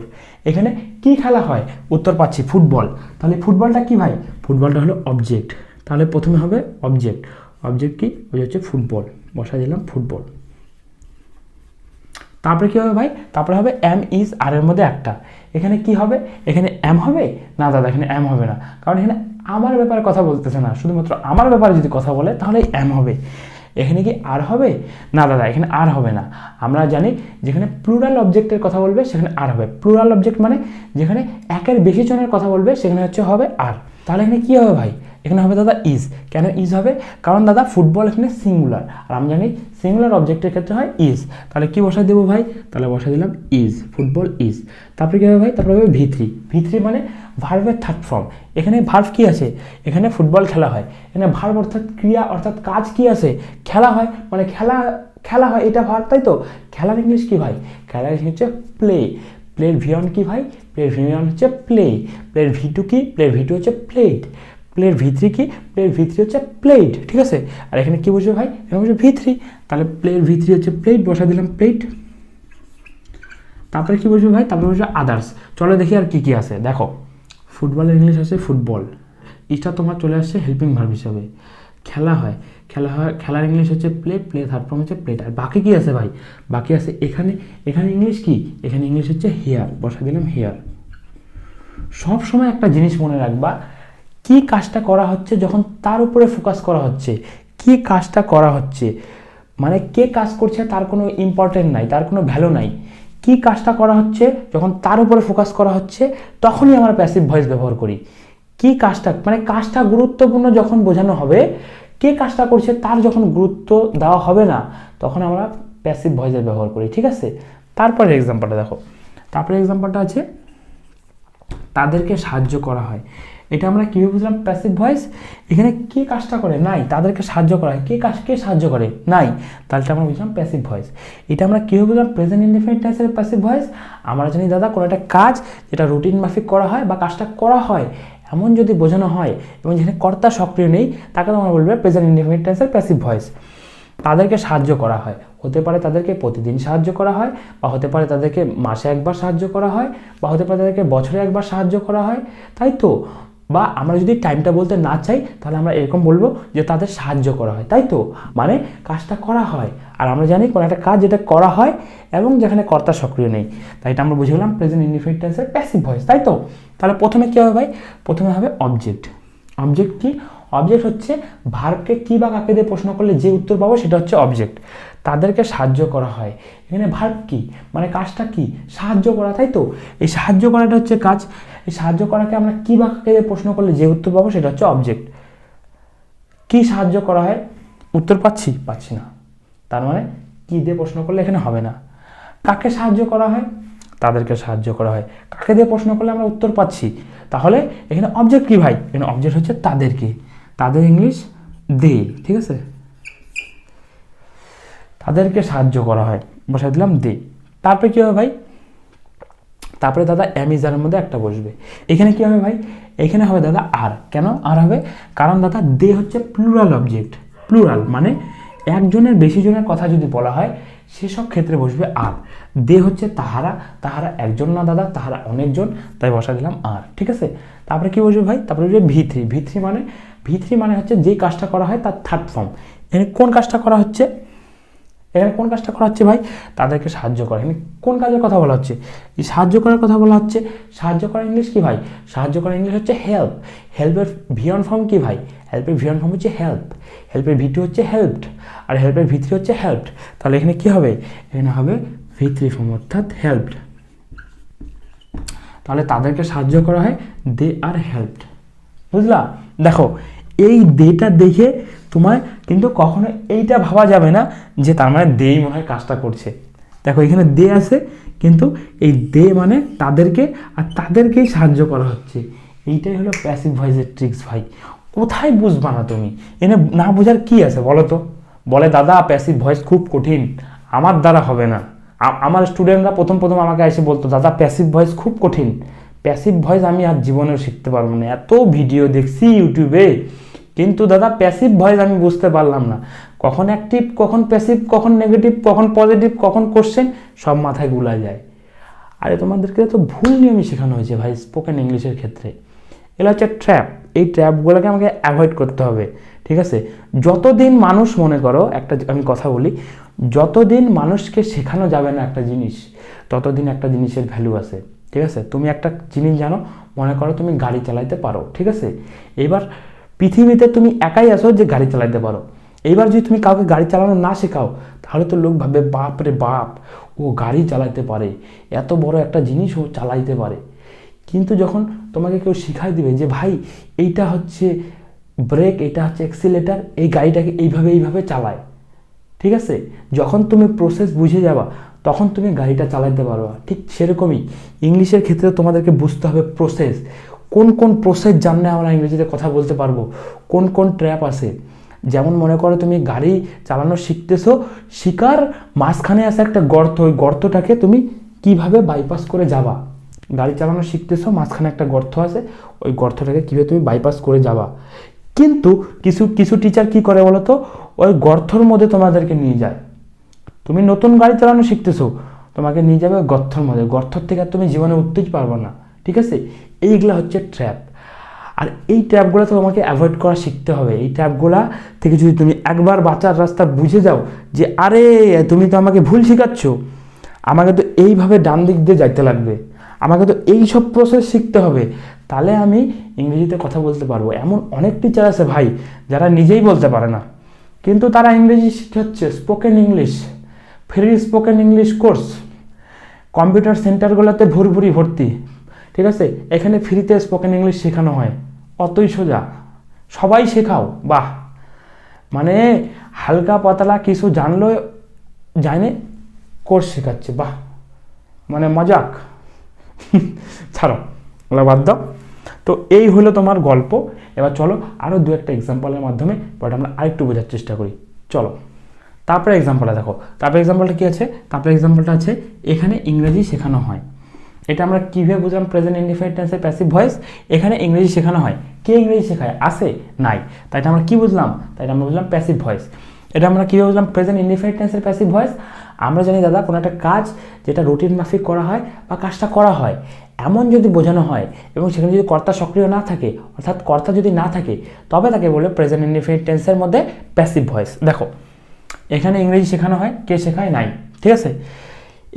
Speaker 1: এখানে কি খেলা হয়? উত্তর পাচ্ছি ফুটবল। তাহলে ফুটবলটা কি ভাই? ফুটবলটা হলো অবজেক্ট। তাহলে প্রথমে হবে অবজেক্ট। অবজেক্ট কি? ওই হচ্ছে ফুটবল, বসাই দিলাম ফুটবল। তারপরে কী হবে ভাই? তারপরে হবে এম, ইজ, আর এর মধ্যে একটা। এখানে কি হবে? এখানে এম হবে না দাদা, এখানে এম হবে না, কারণ এখানে আমার ব্যাপারে কথা বলতেছে না। শুধুমাত্র আমার ব্যাপারে যদি কথা বলে তাহলে এম হবে। এখানে কি আর হবে? না দাদা, এখানে আর হবে না। আমরা জানি যেখানে প্লুরাল অবজেক্টের কথা বলবে সেখানে আর হবে। প্লুরাল অবজেক্ট মানে যেখানে একের বেশি জনের কথা বলবে সেখানে হচ্ছে হবে আর। তাহলে এখানে কি হবে ভাই? এখানে হবে দাদা ইজ। কেন ইজ হবে? কারণ দাদা ফুটবল এখানে সিঙ্গুলার, আর আমি জানি সিঙ্গুলার অবজেক্টের ক্ষেত্রে হয় ইজ। তাহলে কি বসাই দেবো ভাই? তাহলে বসাই দিলাম ইজ, ফুটবল ইজ। তারপরে কী হবে ভাই? তারপরে হবে ভি3। ভি3 মানে ভার্বের থার্ড ফর্ম। এখানে ভার্ব কি আছে? এখানে ফুটবল খেলা হয়। এখানে ভার্ব অর্থাৎ ক্রিয়া অর্থাৎ কাজ কি আছে? খেলা হয়, মানে খেলা হয়, এটা ভার্ব, তাই তো? খেলার ইংলিশ কি ভাই? খেলার ইংলিশ হচ্ছে প্লে। প্লের ভি1 কি ভাই? প্লের ভি1 হচ্ছে প্লে। প্লের ভি2 কি? প্লের ভি2 হচ্ছে প্লেড। প্লের ভি3 কি? প্লের ভি3 হচ্ছে প্লেড, ঠিক আছে? আর এখানে কি বসবে ভাই? এখানে বসবে ভি3। তাহলে প্লের ভি3 হচ্ছে প্লেড, বসা দিলাম প্লেড। তারপরে কি বসবে ভাই? তারপরে বসবে আদার্স। চলো দেখি আর কি কি আছে। দেখো ফুটবলের ইংলিশ আছে ফুটবল, ইটা তোমার চলে আসছে হেল্পিং ভার্ব হিসাবে। খেলা হয়, খেলার ইংলিশ হচ্ছে প্লে, প্লে থার্ড ফর্ম হচ্ছে প্লেড। আর বাকি কি আছে ভাই? বাকি আছে এখানে ইংলিশ কি? এখানে ইংলিশ হচ্ছে হেয়ার, বসা দিলাম হেয়ার। সব সময় একটা জিনিস মনে রাখবা, কি কাজটা করা হচ্ছে যখন তার উপরে ফোকাস করা হচ্ছে। কি কাজটা করা হচ্ছে মানে কে কাজ করছে তার কোনো ইম্পর্টেন্ট নাই, তার কোনো ভ্যালু নাই। কি কাজটা করা হচ্ছে যখন তার উপরে ফোকাস করা হচ্ছে তখনই আমরা প্যাসিভ ভয়েস ব্যবহার করি। কি কাজটা, মানে কাজটা গুরুত্বপূর্ণ যখন বোঝানো হবে, কে কাজটা করছে তার যখন গুরুত্ব দেওয়া হবে না, তখন আমরা প্যাসিভ ভয়েসের ব্যবহার করি, ঠিক আছে? তারপরে এক্সাম্পলটা দেখো, তারপরে এক্সাম্পলটা আছে তাদেরকে সাহায্য করা হয়। এটা আমরা কীভাবে বুঝলাম? Passive voice. এখানে কে কাজটা করে? নাই। তাদেরকে সাহায্য করা হয়, কে সাহায্য করে? নাই। তাহলে আমরা বুঝলাম প্যাসিভ ভয়েস। এটা আমরা কীভাবে বুঝলাম? প্রেজেন্ট ইনডিফিনিট টেন্সের প্যাসিভ ভয়েস। আমরা জানি দাদা কোনো একটা কাজ যেটা রুটিন মাফিক করা হয় বা কাজটা করা হয় এমন যদি বোঝানো হয় এবং যেখানে কর্তা সক্রিয় নেই তাকে তোমরা বলবে প্রেজেন্ট ইনডিফিনিট টেন্সের প্যাসিভ ভয়েস। তাদেরকে সাহায্য করা হয়, হতে পারে তাদেরকে প্রতিদিন সাহায্য করা হয়, বা হতে পারে তাদেরকে মাসে একবার সাহায্য করা হয়, বা হতে পারে তাদেরকে বছরে একবার সাহায্য করা হয়, তাই তো? বা আমরা যদি টাইমটা বলতে না চাই তাহলে আমরা এরকম বলবো যে তাদের সাহায্য করা হয়, তাই তো? মানে কাজটা করা হয়, আর আমরা জানি কোনো একটা কাজ যেটা করা হয় এবং যেখানে কর্তা সক্রিয় নেই, তাই এটা আমরা বুঝে গেলাম প্রেজেন্ট ইনডিফিনিট টেন্সের প্যাসিভ ভয়েস, তাই তো? তাহলে প্রথমে কী হবে ভাই? প্রথমে হবে অবজেক্ট। অবজেক্ট কি? অবজেক্ট হচ্ছে ভার্বকে কী বা কাকে দিয়ে প্রশ্ন করলে যে উত্তর পাবো সেটা হচ্ছে অবজেক্ট। তাদেরকে সাহায্য করা হয়, এখানে ভার্ব কি, মানে কাজটা কি? সাহায্য করা, তাই তো? এই সাহায্য করাটা হচ্ছে কাজ। এই সাহায্য করাকে আমরা কী বা কাকে দিয়ে প্রশ্ন করলে যে উত্তর পাবো সেটা হচ্ছে অবজেক্ট। কি সাহায্য করা হয়? উত্তর পাচ্ছি না, তার মানে কি দিয়ে প্রশ্ন করলে এখানে হবে না। কাকে সাহায্য করা হয়? তাদেরকে সাহায্য করা হয়। কাকে দিয়ে প্রশ্ন করলে আমরা উত্তর পাচ্ছি, তাহলে এখানে অবজেক্ট কি ভাই? এখানে অবজেক্ট হচ্ছে তাদেরকে। তাদের ইংলিশ দে, ঠিক আছে? তাদেরকে সাহায্য করা হয়, বসাই দিলাম দে। তারপরে কী হবে ভাই? তারপরে দাদা অ্যামিজারের মধ্যে একটা বসবে। এখানে কী হবে ভাই? এখানে হবে দাদা আর। কেন আর হবে? কারণ দাদা দে হচ্ছে প্লুরাল অবজেক্ট। প্লুরাল মানে একজনের বেশি জনের কথা যদি বলা হয় সেসব ক্ষেত্রে বসবে আর। দে হচ্ছে তাহারা, তাহারা একজন না দাদা, তাহারা অনেকজন, তাই বসা দিলাম আর, ঠিক আছে? তারপরে কি বসবে ভাই? তারপরে বসবে ভি3। ভি3 মানে হচ্ছে যে কাজটা করা হয় তার থার্ড ফর্ম। এখানে কোন কাজটা করা হচ্ছে? এখানে কোন কাজটা করা হচ্ছে ভাই? তাদেরকে সাহায্য করা। এখানে কোন কাজের কথা বলা হচ্ছে? এই সাহায্য করার কথা বলা হচ্ছে। সাহায্য করার ইংলিশ কি ভাই? সাহায্য করার ইংলিশ হচ্ছে হেল্প। হেল্পের ভিওন ফর্ম কি ভাই? হেল্পের ভিওন ফর্ম হচ্ছে হেল্প। হেল্পের ভি2 হচ্ছে হেল্পড, আর হেল্পের ভি3 হচ্ছে হেল্পড। তাহলে এখানে কি হবে? এখানে হবে ভি3 ফর্ম অর্থাৎ হেল্পড। তাহলে তাদেরকে সাহায্য করা হয়, দে আর হেল্পড। বুঝলা? দেখো এই দেটা দেখে তোমার কিন্তু কখনো এইটা ভাবা যাবে না যে তার মানে দেই মনে হয় কাজটা করছে। দেখো এখানে দে আছে, কিন্তু এই দে মানে তাদেরকে, আর তাদেরকেই সাহায্য করা হচ্ছে। এইটাই হলো প্যাসিভ ভয়েসের ট্রিক্স ভাই। কোথায় বুঝবা না তুমি? এনে না বোঝার কি আছে বলো তো? বলে দাদা প্যাসিভ ভয়েস খুব কঠিন, আমার দ্বারা হবে না। আমার স্টুডেন্টরা প্রথম আমাকে এসে বলতো দাদা প্যাসিভ ভয়েস খুব কঠিন। প্যাসিভ ভয়েস আমি আর জীবনেও শিখতে পারবো না, এত ভিডিও দেখছি ইউটিউবে, কিন্তু দাদা প্যাসিভ ভয়েস আমি বুঝতে পারলাম না। কখন অ্যাক্টিভ, কখন প্যাসিভ, কখন নেগেটিভ, কখন পজিটিভ, কখন কোশ্চেন, সব মাথায় গুলা যায়। আরে তোমাদেরকে তো ভুল নিয়মই শেখানো হয়েছে ভাই স্পোকেন ইংলিশের ক্ষেত্রে। এগুলো হচ্ছে ট্র্যাপ। এই ট্র্যাপগুলোকে আমাকে অ্যাভয়েড করতে হবে, ঠিক আছে? যতদিন মানুষ, মনে করো একটা আমি কথা বলি, যতদিন মানুষকে শেখানো যাবে না একটা জিনিস, ততদিন একটা জিনিসের ভ্যালু আছে, ঠিক আছে? তুমি একটা জিনিস জানো, মনে করো তুমি গাড়ি চালাইতে পারো, ঠিক আছে? এবার পৃথিবীতে তুমি একাই আছো যে গাড়ি চালাইতে পারো। এইবার যদি তুমি কাউকে গাড়ি চালানো না শেখাও তাহলে তো লোক ভাববে বাপ রে বাপ, ও গাড়ি চালাইতে পারে, এত বড় একটা জিনিস ও চালাইতে পারে। কিন্তু যখন তোমাকে কেউ শিখাই দিবে যে ভাই এইটা হচ্ছে ব্রেক, এটা হচ্ছে অ্যাক্সিলেটার, এই গাড়িটাকে এইভাবে চালায়, ঠিক আছে? যখন তুমি প্রসেস বুঝে যাবা তখন তুমি গাড়িটা চালাতে পারবা। ঠিক সেরকমই ইংলিশের ক্ষেত্রে তোমাদেরকে বুঝতে হবে প্রসেস। কোন কোন প্রসেস জানলে আমরা ইংরেজিতে কথা বলতে পারবো, কোন কোন ট্র্যাপ আছে। যেমন মনে করো তুমি গাড়ি চালানো শিখতেছো, শিকার মাঝখানে আছে একটা গর্ত, ওই গর্তটাকে তুমি কিভাবে বাইপাস করে যাবা। গাড়ি চালানো শিখতেছো, মাঝখানে একটা গর্ত আছে, ওই গর্তটাকে কীভাবে তুমি বাইপাস করে যাবা। কিন্তু কিছু টিচার কি করে বলো তো, ওই গর্তর মধ্যে তোমাদেরকে নিয়ে যায়। তুমি নতুন গাড়ি চালানো শিখতেছো, তোমাকে নিয়ে যাবে গর্তর মধ্যে, গর্তর থেকে আর তুমি জীবনে উঠতেই পারবে না, ঠিক আছে? এইগুলা হচ্ছে ট্র্যাপ। আর এই ট্র্যাপগুলো তো তোমাকে অ্যাভয়েড করা শিখতে হবে। এই ট্র্যাপগুলা থেকে যদি তুমি একবার বাঁচার রাস্তা বুঝে যাও যে আরে তুমি তো আমাকে ভুল শেখাচ্ছ, আমাকে তো এইভাবে ডান দিক দিয়ে যাইতে লাগবে, আমাকে তো এই সব প্রসেস শিখতে হবে, তাহলে আমি ইংরেজিতে কথা বলতে পারবো। এমন অনেক টিচার আছে ভাই যারা নিজেই বলতে পারে না, কিন্তু তারা ইংরেজি শিখাচ্ছে spoken English, free spoken English course computer সেন্টারগুলোতে ভর্তি, ঠিক আছে? এখানে ফ্রিতে স্পোকেন ইংলিশ শেখানো হয়, অতই সোজা, সবাই শেখাও। বাহ, মানে হালকা পাতলা কিছু জানলো জানে কোর্স শেখাচ্ছে, বাহ মানে মজাক। ছাড়ো, ওগুলো বাদ দাও। তো এই হলো তোমার গল্প। এবার চলো আরও দু একটা এক্সাম্পলের মাধ্যমে বাট আমরা আরেকটু বোঝার চেষ্টা করি। চলো তারপরে এক্সাম্পলটা দেখো। তারপরে এক্সাম্পলটা কী আছে? তারপরে এক্সাম্পলটা আছে এখানে ইংরেজি শেখানো হয়। এটা আমরা কীভাবে বুঝলাম? প্রেজেন্ট ইনডিফিনিট টেন্সের প্যাসিভ ভয়েস। এখানে ইংরেজি শেখানো হয়। কে ইংরেজি শেখায়? আছে? নাই। তাই এটা আমরা কী বুঝলাম? তাই এটা আমরা বুঝলাম প্যাসিভ ভয়েস। এটা আমরা কীভাবে বুঝলাম প্রেজেন্ট ইনডিফিনিট টেন্সের প্যাসিভ ভয়েস? আমরা জানি দাদা কোনো একটা কাজ যেটা রুটিন মাফিক করা হয় বা কাজটা করা হয় এমন যদি বোঝানো হয় এবং সেখানে যদি কর্তা সক্রিয় না থাকে, অর্থাৎ কর্তা যদি না থাকে, তবে তাকে বলে প্রেজেন্ট ইনডিফিনিট টেন্সের মধ্যে প্যাসিভ ভয়েস। দেখো এখানে ইংরেজি শেখানো হয়, কে শেখায়? নাই। ঠিক আছে,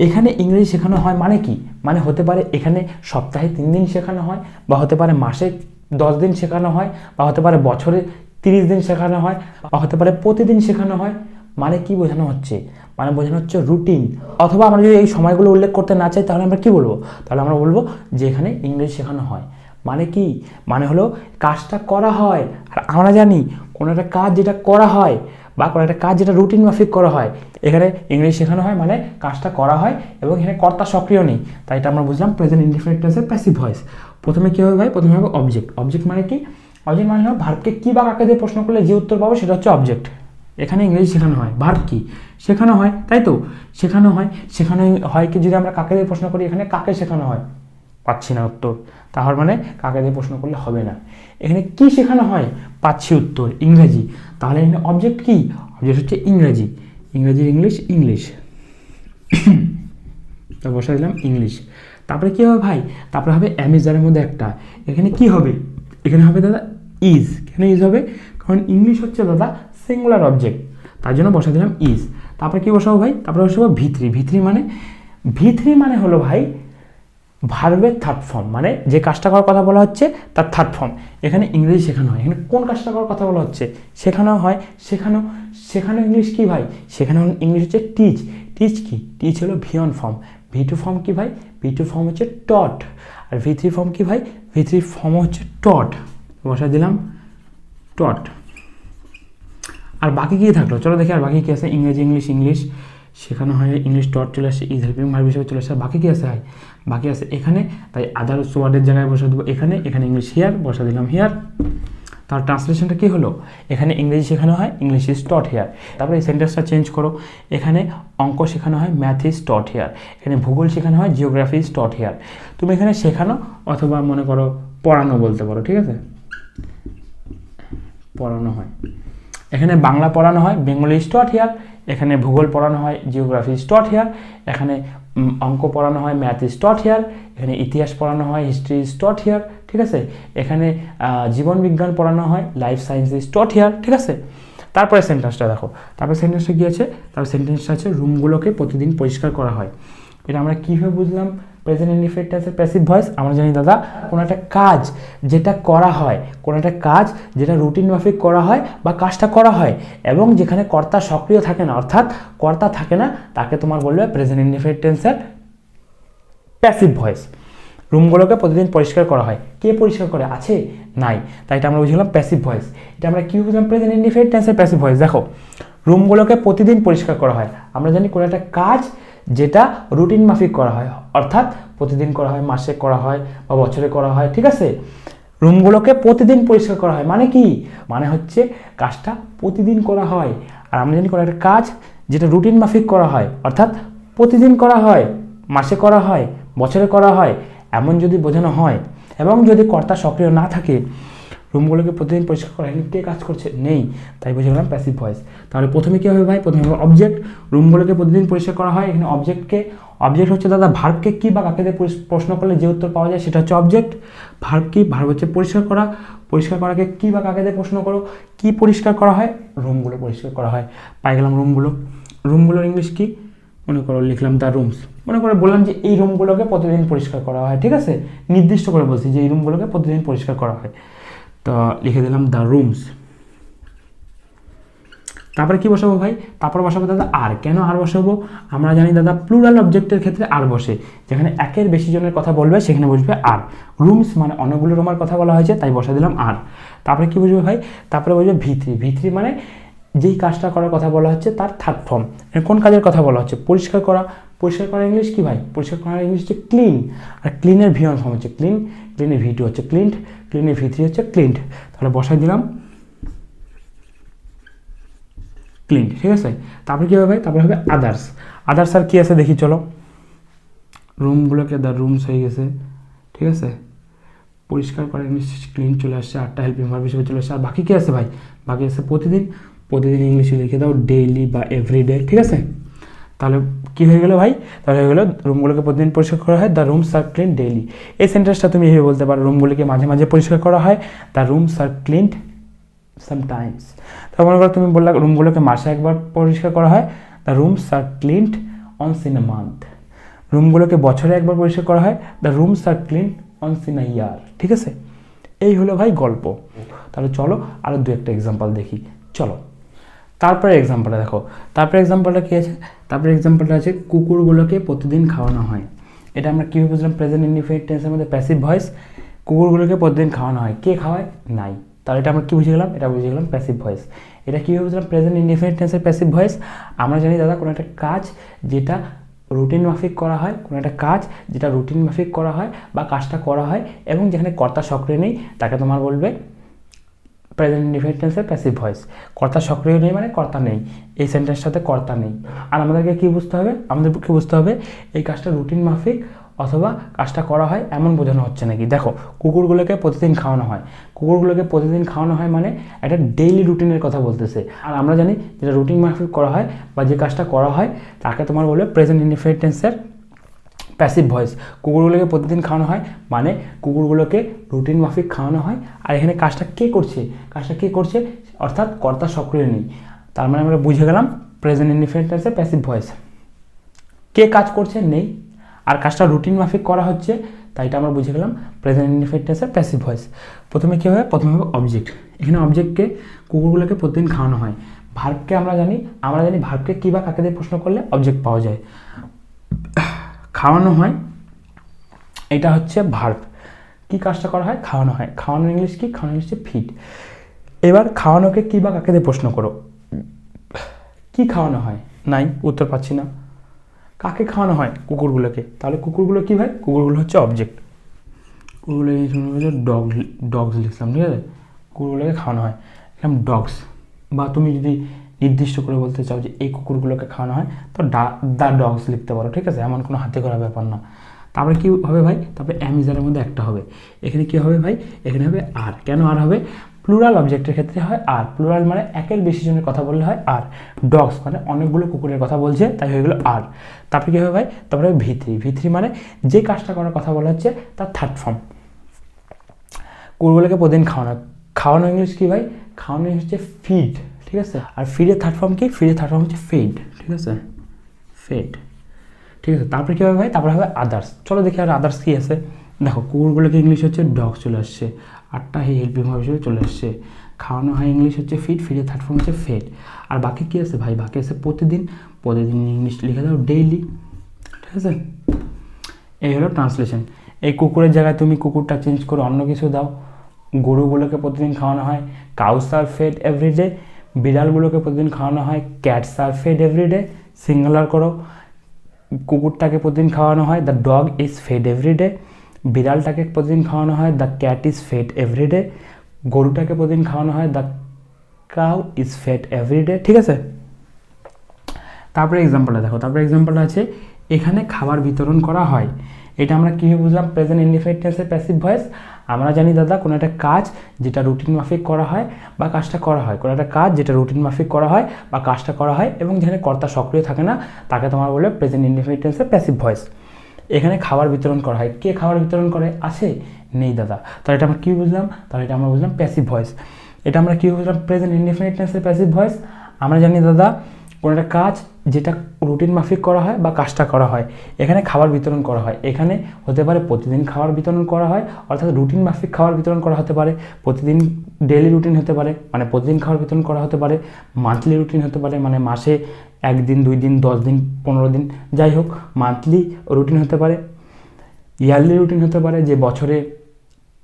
Speaker 1: এখানে ইংরেজি শেখানো হয় মানে কি? মানে হতে পারে এখানে সপ্তাহে 3 দিন শেখানো হয়, বা হতে পারে মাসে 10 দিন শেখানো হয়, বা হতে পারে বছরে 30 দিন শেখানো হয়, বা হতে পারে প্রতিদিন শেখানো হয়। মানে কি বোঝানো হচ্ছে? মানে বোঝানো হচ্ছে রুটিন। অথবা আমরা যদি এই সময়গুলো উল্লেখ করতে না চাই তাহলে আমরা কি বলবো? তাহলে আমরা বলবো যে এখানে ইংরেজি শেখানো হয়। মানে কি? মানে হলো কাজটা করা হয়। আর আমরা জানি কোনো একটা কাজ যেটা করা হয় বা কোনো একটা কাজ যেটা রুটিন মাফিক করা হয়, এখানে ইংরেজি শেখানো হয় মানে কাজটা করা হয় এবং এখানে কর্তা সক্রিয় নেই। তাই এটা আমরা বুঝলাম প্রেজেন্ট ইনডিফিনিট টেন্সের প্যাসিভ ভয়েস। প্রথমে কী হবে ভাই? প্রথমে হবে অবজেক্ট। অবজেক্ট মানে কি? অবজেক্ট মানে হলো ভার্বকে কী বা কাকে দিয়ে প্রশ্ন করলে যে উত্তর পাবো সেটা হচ্ছে অবজেক্ট। এখানে ইংরেজি শেখানো হয়, ভার্ব কি শেখানো হয়, তাই তো? শেখানো হয়। শেখানো হয় কি? যদি আমরা কাকে দিয়ে প্রশ্ন করি, এখানে কাকে শেখানো হয়? পাচ্ছি না উত্তর, তাহলে মানে কাকে দিয়ে প্রশ্ন করলে হবে না। এখানে কি শেখানো হয়? পাচ্ছি উত্তর, ইংরেজি। তাহলে এখানে অবজেক্ট কি? অবজেক্ট হচ্ছে ইংরেজি। ইংরেজির ইংলিশ, ইংলিশ। তো বসা দিলাম ইংলিশ। তারপরে কী হবে ভাই? তারপরে হবে অ্যামিজারের মধ্যে একটা। এখানে কি হবে? এখানে হবে দাদা ইজ। কেন ইজ হবে? কারণ ইংলিশ হচ্ছে দাদা সিঙ্গুলার অবজেক্ট, তার জন্য বসা দিলাম ইজ। তারপরে কি বসাবো ভাই? তারপরে বসাবো ভিথ্রি। ভিথ্রি মানে হলো ভাই ভার্বের থার্ড ফর্ম, মানে যে কাজটা করার কথা বলা হচ্ছে তার থার্ড ফর্ম। এখানে ইংরেজি শেখানো হয়। এখানে কোন কাজটা করার কথা বলা হচ্ছে? শেখানো হয়। শেখানো ইংলিশ কি ভাই? শেখানো ইংলিশ হচ্ছে টিচ। টিচ কি? টিচ হলো ভি1 ফর্ম। ভি2 ফর্ম কি ভাই? ভি2 ফর্ম হচ্ছে টট। আর ভি3 ফর্ম কি ভাই? ভি3 ফর্ম হচ্ছে টট। বসা দিলাম টট। আর বাকি কি থাকলো? চলো দেখি আর বাকি কি আছে। ইংরেজি, ইংলিশ, ইংলিশ শেখানো হয়, ইংলিশ টট চলে আসছে, ইজ হেল্পিং ভার্ব হিসেবে চলে আসছে। বাকি কি আছে ভাই? বাকি আছে এখানে, তাই আদার ওয়ার্ডের জায়গায় বসা দেবো এখানে। এখানে ইংলিশ হিয়ার, বসা দিলাম হিয়ার। তার ট্রান্সলেশনটা কি হলো? এখানে ইংরেজি শেখানো হয়, ইংলিশ ইজ টট হিয়ার। তারপরে এই সেন্টেন্সটা চেঞ্জ করো। এখানে অঙ্ক শেখানো হয়, ম্যাথ ইজ টট হিয়ার। এখানে ভূগোল শেখানো হয়, জিওগ্রাফি ইজ টট হিয়ার। তুমি এখানে শেখানো অথবা মনে করো পড়ানো বলতে পারো, ঠিক আছে? পড়ানো হয়। এখানে বাংলা পড়ানো হয়, বেঙ্গলি ইজ টট হিয়ার। এখানে ভূগোল পড়ানো হয়, জিওগ্রাফি ইজ টট হিয়ার। এখানে অঙ্ক পড়ানো হয়, ম্যাথ ইজ টট হিয়ার। এখানে ইতিহাস পড়ানো হয়, হিস্ট্রি ইজ টট হিয়ার। ঠিক আছে? এখানে জীবন বিজ্ঞান পড়ানো হয়, life science is taught here. ঠিক আছে? তারপরে সেন্টেন্সটা দেখো। তারপরে সেন্টেন্সটা কী আছে? তারপর সেন্টেন্সটা আছে রুমগুলোকে প্রতিদিন পরিষ্কার করা হয়। এটা আমরা কীভাবে বুঝলাম প্রেজেন্ট ইনডিফিনিট টেন্সের প্যাসিভ ভয়েস? আমরা জানি দাদা কোনো একটা কাজ যেটা করা হয়, কোনো একটা কাজ যেটা রুটিন মাফিক করা হয় বা কাজটা করা হয় এবং যেখানে কর্তা সক্রিয় থাকে না, অর্থাৎ কর্তা থাকে না, তাকে তোমার বলবে প্রেজেন্ট ইনডিফিনিট টেন্সের প্যাসিভ ভয়েস। রুমগুলোকে প্রতিদিন পরিষ্কার করা হয়। কে পরিষ্কার করে? আছে? নাই। তাই এটা আমরা বুঝলাম প্যাসিভ ভয়েস। এটা আমরা কী বুঝলাম প্রেজেন্ট ইনডিফিনিট টেন্সের প্যাসিভ ভয়েস? দেখো রুমগুলোকে প্রতিদিন পরিষ্কার করা হয়। আমরা জানি কোনো একটা কাজ যেটা রুটিন মাফিক করা হয়, অর্থাৎ প্রতিদিন করা হয়, মাসে করা হয় বা বছরে করা হয়। ঠিক আছে? রুমগুলোকে প্রতিদিন পরিষ্কার করা হয় মানে কি? মানে হচ্ছে কাজটা প্রতিদিন করা হয়। আর আমরা জানি কোনো একটা কাজ যেটা রুটিন মাফিক করা হয়, অর্থাৎ প্রতিদিন করা হয়, মাসে করা হয়, বছরে করা হয়, এমন যদি বোঝানো হয় এবং যদি কর্তা সক্রিয় না থাকে, রুমগুলোকে প্রতিদিন পরিষ্কার করা হয়, কে কাজ করছে? নেই। তাই বুঝে গেলাম প্যাসিভ ভয়েস। তাহলে প্রথমে কী হবে ভাই? প্রথমে হবে অবজেক্ট। রুমগুলোকে প্রতিদিন পরিষ্কার করা হয়। এখানে অবজেক্ট হচ্ছে দাদা ভার্বকে কী বা কাকে দিয়ে প্রশ্ন করলে যে উত্তর পাওয়া যায় সেটা হচ্ছে অবজেক্ট। ভার্ব কি? ভার্ব হচ্ছে পরিষ্কার করা। পরিষ্কার করাকে কী বা কাকে দিয়ে প্রশ্ন করো? কি পরিষ্কার করা হয়? রুমগুলো পরিষ্কার করা হয়। পাই গেলাম রুমগুলোর ইংলিশ কি? মনে করো লিখলাম দ্য রুমস। মনে করে বললাম যে এই রুমগুলোকে প্রতিদিন পরিষ্কার করা হয়। ঠিক আছে? নির্দিষ্ট করে বলছি যে এই রুমগুলোকে প্রতিদিন পরিষ্কার করা হয়, তো লিখে দিলাম দ্য রুমস। তারপরে কি বসাবো ভাই? তারপর বসাবো দাদা আর। কেন আর বসাবো? আমরা জানি দাদা প্লুরাল অবজেক্টের ক্ষেত্রে আর বসে। যেখানে একের বেশি জনের কথা বলবে সেখানে বসবে আর। রুমস মানে অনেকগুলো রুমের কথা বলা হয়েছে, তাই বসা দিলাম আর। তারপরে কি বুঝবে ভাই? তারপরে বসবে ভিথ্রি। ভিথ্রি মানে যেই কাজটা করার কথা বলা হচ্ছে তার থার্ড ফর্ম। কোন কাজের কথা বলা হচ্ছে? পরিষ্কার করা। পরিষ্কার করার ইংলিশ কি ভাই? পরিষ্কার করার ইংলিশ হচ্ছে ক্লিন। আর ক্লিনের ভি1 ফর্ম হচ্ছে ক্লিন, ক্লিনের ভি2 হচ্ছে ক্লিনড, ক্লিনের ভি3 হচ্ছে ক্লিনড। তাহলে বসাই দিলাম ক্লিনড, ঠিক আছে। তারপরে কী হবে? তারপরে হবে আদার্স। আদার্স আর কি আছে দেখি চলো। রুমগুলোকে দ্য রুমস হয়ে গেছে, ঠিক আছে। পরিষ্কার করার ইংলিশ ক্লিন চলে আসছে, 8টা হেল্পিং ভার্ব হিসেবে চলে আসছে। আর বাকি কী আছে ভাই? বাকি আছে প্রতিদিন। প্রতিদিন ইংলিশে লিখে দাও ডেইলি বা এভরিডে, ঠিক আছে। তাহলে কী হয়ে গেলো ভাই? তাহলে হয়ে গেলো রুমগুলোকে প্রতিদিন পরিষ্কার করা হয়, the rooms are clean daily. এই সেন্টেন্সটা তুমি এভাবে বলতে পারো, রুমগুলিকে মাঝে মাঝে পরিষ্কার করা হয়, the rooms are cleaned sometimes. তার মনে করো তুমি বললা রুমগুলোকে মাসে একবার পরিষ্কার করা হয়, the rooms are cleaned once in a month. রুমগুলোকে বছরে একবার পরিষ্কার করা হয়, the rooms are cleaned once in a year, ঠিক আছে। এই হলো ভাই গল্প। তাহলে চলো আরও দু একটা এক্সাম্পল দেখি, চলো। তারপরে এক্সাম্পলটা দেখো, তারপরে এক্সাম্পলটা কী আছে? তারপরে এক্সাম্পলটা আছে কুকুরগুলোকে প্রতিদিন খাওয়ানো হয়। এটা আমরা কীভাবে বুঝলাম? প্রেজেন্ট ইনডিফিনিট টেন্সের মধ্যে প্যাসিভ ভয়েস। কুকুরগুলোকে প্রতিদিন খাওয়ানো হয়, কে খাওয়ায়? নাই। তাহলে এটা আমরা কী বুঝে গেলাম? এটা বুঝে গেলাম প্যাসিভ ভয়েস। এটা কীভাবে বুঝলাম? প্রেজেন্ট ইনডিফিনিট টেন্সের প্যাসিভ ভয়েস। আমরা জানি দাদা কোনো একটা কাজ যেটা রুটিন মাফিক করা হয়, কোনো একটা কাজ যেটা রুটিন মাফিক করা হয় বা কাজটা করা হয় এবং যেখানে কর্তা সক্রিয় নেই তাকে তোমার বলবে প্রেজেন্ট ইনডিফিনিট টেন্সের প্যাসিভ ভয়েস। কর্তা সক্রিয় নেই মানে কর্তা নেই, এই সেন্টেন্সটাতে কর্তা নেই। আর আমাদেরকে কী বুঝতে হবে? আমাদেরকে বুঝতে হবে এই কাজটা রুটিন মাফিক অথবা কাজটা করা হয় এমন বোঝানো হচ্ছে নাকি। দেখো কুকুরগুলোকে প্রতিদিন খাওয়ানো হয়, কুকুরগুলোকে প্রতিদিন খাওয়ানো হয় মানে একটা ডেইলি রুটিনের কথা বলতেছে। আর আমরা জানি যেটা রুটিন মাফিক করা হয় বা যে কাজটা করা হয় তাকে তোমার বলবে প্রেজেন্ট ইনডিফিনিট টেন্সের প্যাসিভ ভয়েস। কুকুরগুলোকে প্রতিদিন খাওয়ানো হয় মানে কুকুরগুলোকে রুটিন মাফিক খাওয়ানো হয়। আর এখানে কাজটা কে করছে? কাজটা কে করছে অর্থাৎ কর্তা সক্রিয় নেই। তার মানে আমরা বুঝে গেলাম প্রেজেন্ট ইনডিফিনিট টেন্সের প্যাসিভ ভয়েস। কে কাজ করছে? নেই। আর কাজটা রুটিন মাফিক করা হচ্ছে, তাই এটা আমরা বুঝে গেলাম প্রেজেন্ট ইনডিফিনিট টেন্সের প্যাসিভ ভয়েস। প্রথমে কী হবে? প্রথমে হবে অবজেক্ট। এখানে অবজেক্টকে কুকুরগুলোকে প্রতিদিন খাওয়ানো হয়। ভার্বকে আমরা জানি ভার্বকে কী বা কাকে দিয়ে প্রশ্ন করলে অবজেক্ট পাওয়া যায়। খাওয়ানো হয়, এটা হচ্ছে ভার্ব। কি কাজটা করা হয়? খাওয়ানো হয়। খাওয়ানোর ইংলিশ কি? খাওয়ানোর ইংলিশ ফিড। এবার খাওয়ানোকে কী বা কাকে দিয়ে প্রশ্ন করো, কি খাওয়ানো হয়? নাই, উত্তর পাচ্ছি না। কাকে খাওয়ানো হয়? কুকুরগুলোকে। তাহলে কুকুরগুলো কী ভাই? কুকুরগুলো হচ্ছে অবজেক্ট। কুকুরগুলো ডগস লিখলাম, ঠিক আছে। কুকুরগুলোকে খাওয়ানো হয়, এরকম ডগস। বা তুমি যদি নির্দিষ্ট করে বলতে চাও যে এই কুকুরগুলোকে খাওয়ানো হয় তো দ্য ডগস লিখতে পারো, ঠিক আছে। এমন কোনো হাতে করা ব্যাপার না। তারপরে কী হবে ভাই? তারপরে অ্যামিজারের মধ্যে একটা হবে। এখানে কী হবে ভাই? এখানে হবে আর। কেন আর হবে? প্লুরাল অবজেক্টের ক্ষেত্রে হয় আর। প্লুরাল মানে একের বেশি জনের কথা বললে হয় আর। ডগস মানে অনেকগুলো কুকুরের কথা বলছে, তাই হয়ে গেলো আর। তারপরে কী হবে ভাই? তারপরে ভি3 মানে যে কাজটা করার কথা বলা হচ্ছে তার থার্ড ফর্ম। কুকুরগুলোকে প্রতিদিন খাওয়ানো। খাওয়ানো ইংলিশ কী ভাই? খাওয়ানো ইংলিশ হচ্ছে ফিড, ঠিক আছে। আর ফিডের থার্ড ফর্ম কি? ফিডের থার্ড ফর্ম হচ্ছে ফেড, ঠিক আছে। ফেড, ঠিক আছে। তারপরে কী হবে ভাই? তারপরে হবে আদার্স। চলো দেখি আর আদার্স কী আছে। দেখো কুকুরগুলোকে ইংলিশ হচ্ছে ডগস চলে আসছে, 8টা হেল্পিং ভার্ব হিসেবে চলে আসছে। খাওয়ানো হয় ইংলিশ হচ্ছে ফিড, ফিডের থার্ড ফর্ম হচ্ছে ফেড। আর বাকি কী আছে ভাই? বাকি আছে প্রতিদিন। প্রতিদিন ইংলিশ লিখে দাও ডেইলি, ঠিক আছে। এই হলো ট্রান্সলেশন। এই কুকুরের জায়গায় তুমি কুকুরটা চেঞ্জ করে অন্য কিছু দাও। গরুগুলোকে প্রতিদিন খাওয়ানো হয়, কাউস আর ফেড এভরিডে। বিড়ালগুলোকে প্রতিদিন খাওয়ানো হয়, cats are fed everyday. Singular করো। কুকুরটাকে প্রতিদিন খাওয়ানো হয়, the dog is fed everyday. বিড়ালটাকে প্রতিদিন খাওয়ানো হয়, the cat is fed everyday. গরুটাকে প্রতিদিন খাওয়ানো হয়, the cow is fed everyday, ঠিক আছে। তারপরে এক্সাম্পলটা দেখো। তারপরে এক্সাম্পলটা আছে এখানে খাবার বিতরণ করা হয়। এটা আমরা কীভাবে বুঝলাম? প্রেজেন্ট ইনডিফিনিট টেন্সের প্যাসিভ ভয়েস। আমরা জানি দাদা কোনো একটা কাজ যেটা রুটিন মাফিক করা হয় বা কাজটা করা হয়, কোনো একটা কাজ যেটা রুটিন মাফিক করা হয় বা কাজটা করা হয় এবং যেখানে কর্তা সক্রিয় থাকে না তাকে তোমার বলে প্রেজেন্ট ইনডিফিনিট টেন্সের প্যাসিভ ভয়েস। এখানে খাবার বিতরণ করা হয়, কে খাবার বিতরণ করে? আছে? নেই দাদা। তাহলে এটা আমরা কী বুঝলাম? তাহলে এটা আমরা বুঝলাম প্যাসিভ ভয়েস। এটা আমরা কী বুঝলাম? প্রেজেন্ট ইনডিফিনিট টেন্সের প্যাসিভ ভয়েস। আমরা জানি দাদা কোনো একটা কাজ যেটা রুটিন মাফিক করা হয় বা কাজটা করা হয়, এখানে খাবার বিতরণ করা হয়। এখানে হতে পারে প্রতিদিন খাবার বিতরণ করা হয়, অর্থাৎ রুটিন মাফিক খাবার বিতরণ করা হতে পারে। প্রতিদিন ডেইলি রুটিন হতে পারে, মানে প্রতিদিন খাবার বিতরণ করা হতে পারে। মান্থলি রুটিন হতে পারে, মানে মাসে 1 দিন 2 দিন 10 দিন 15 দিন যাই হোক মান্থলি রুটিন হতে পারে। ইয়ারলি রুটিন হতে পারে যে বছরে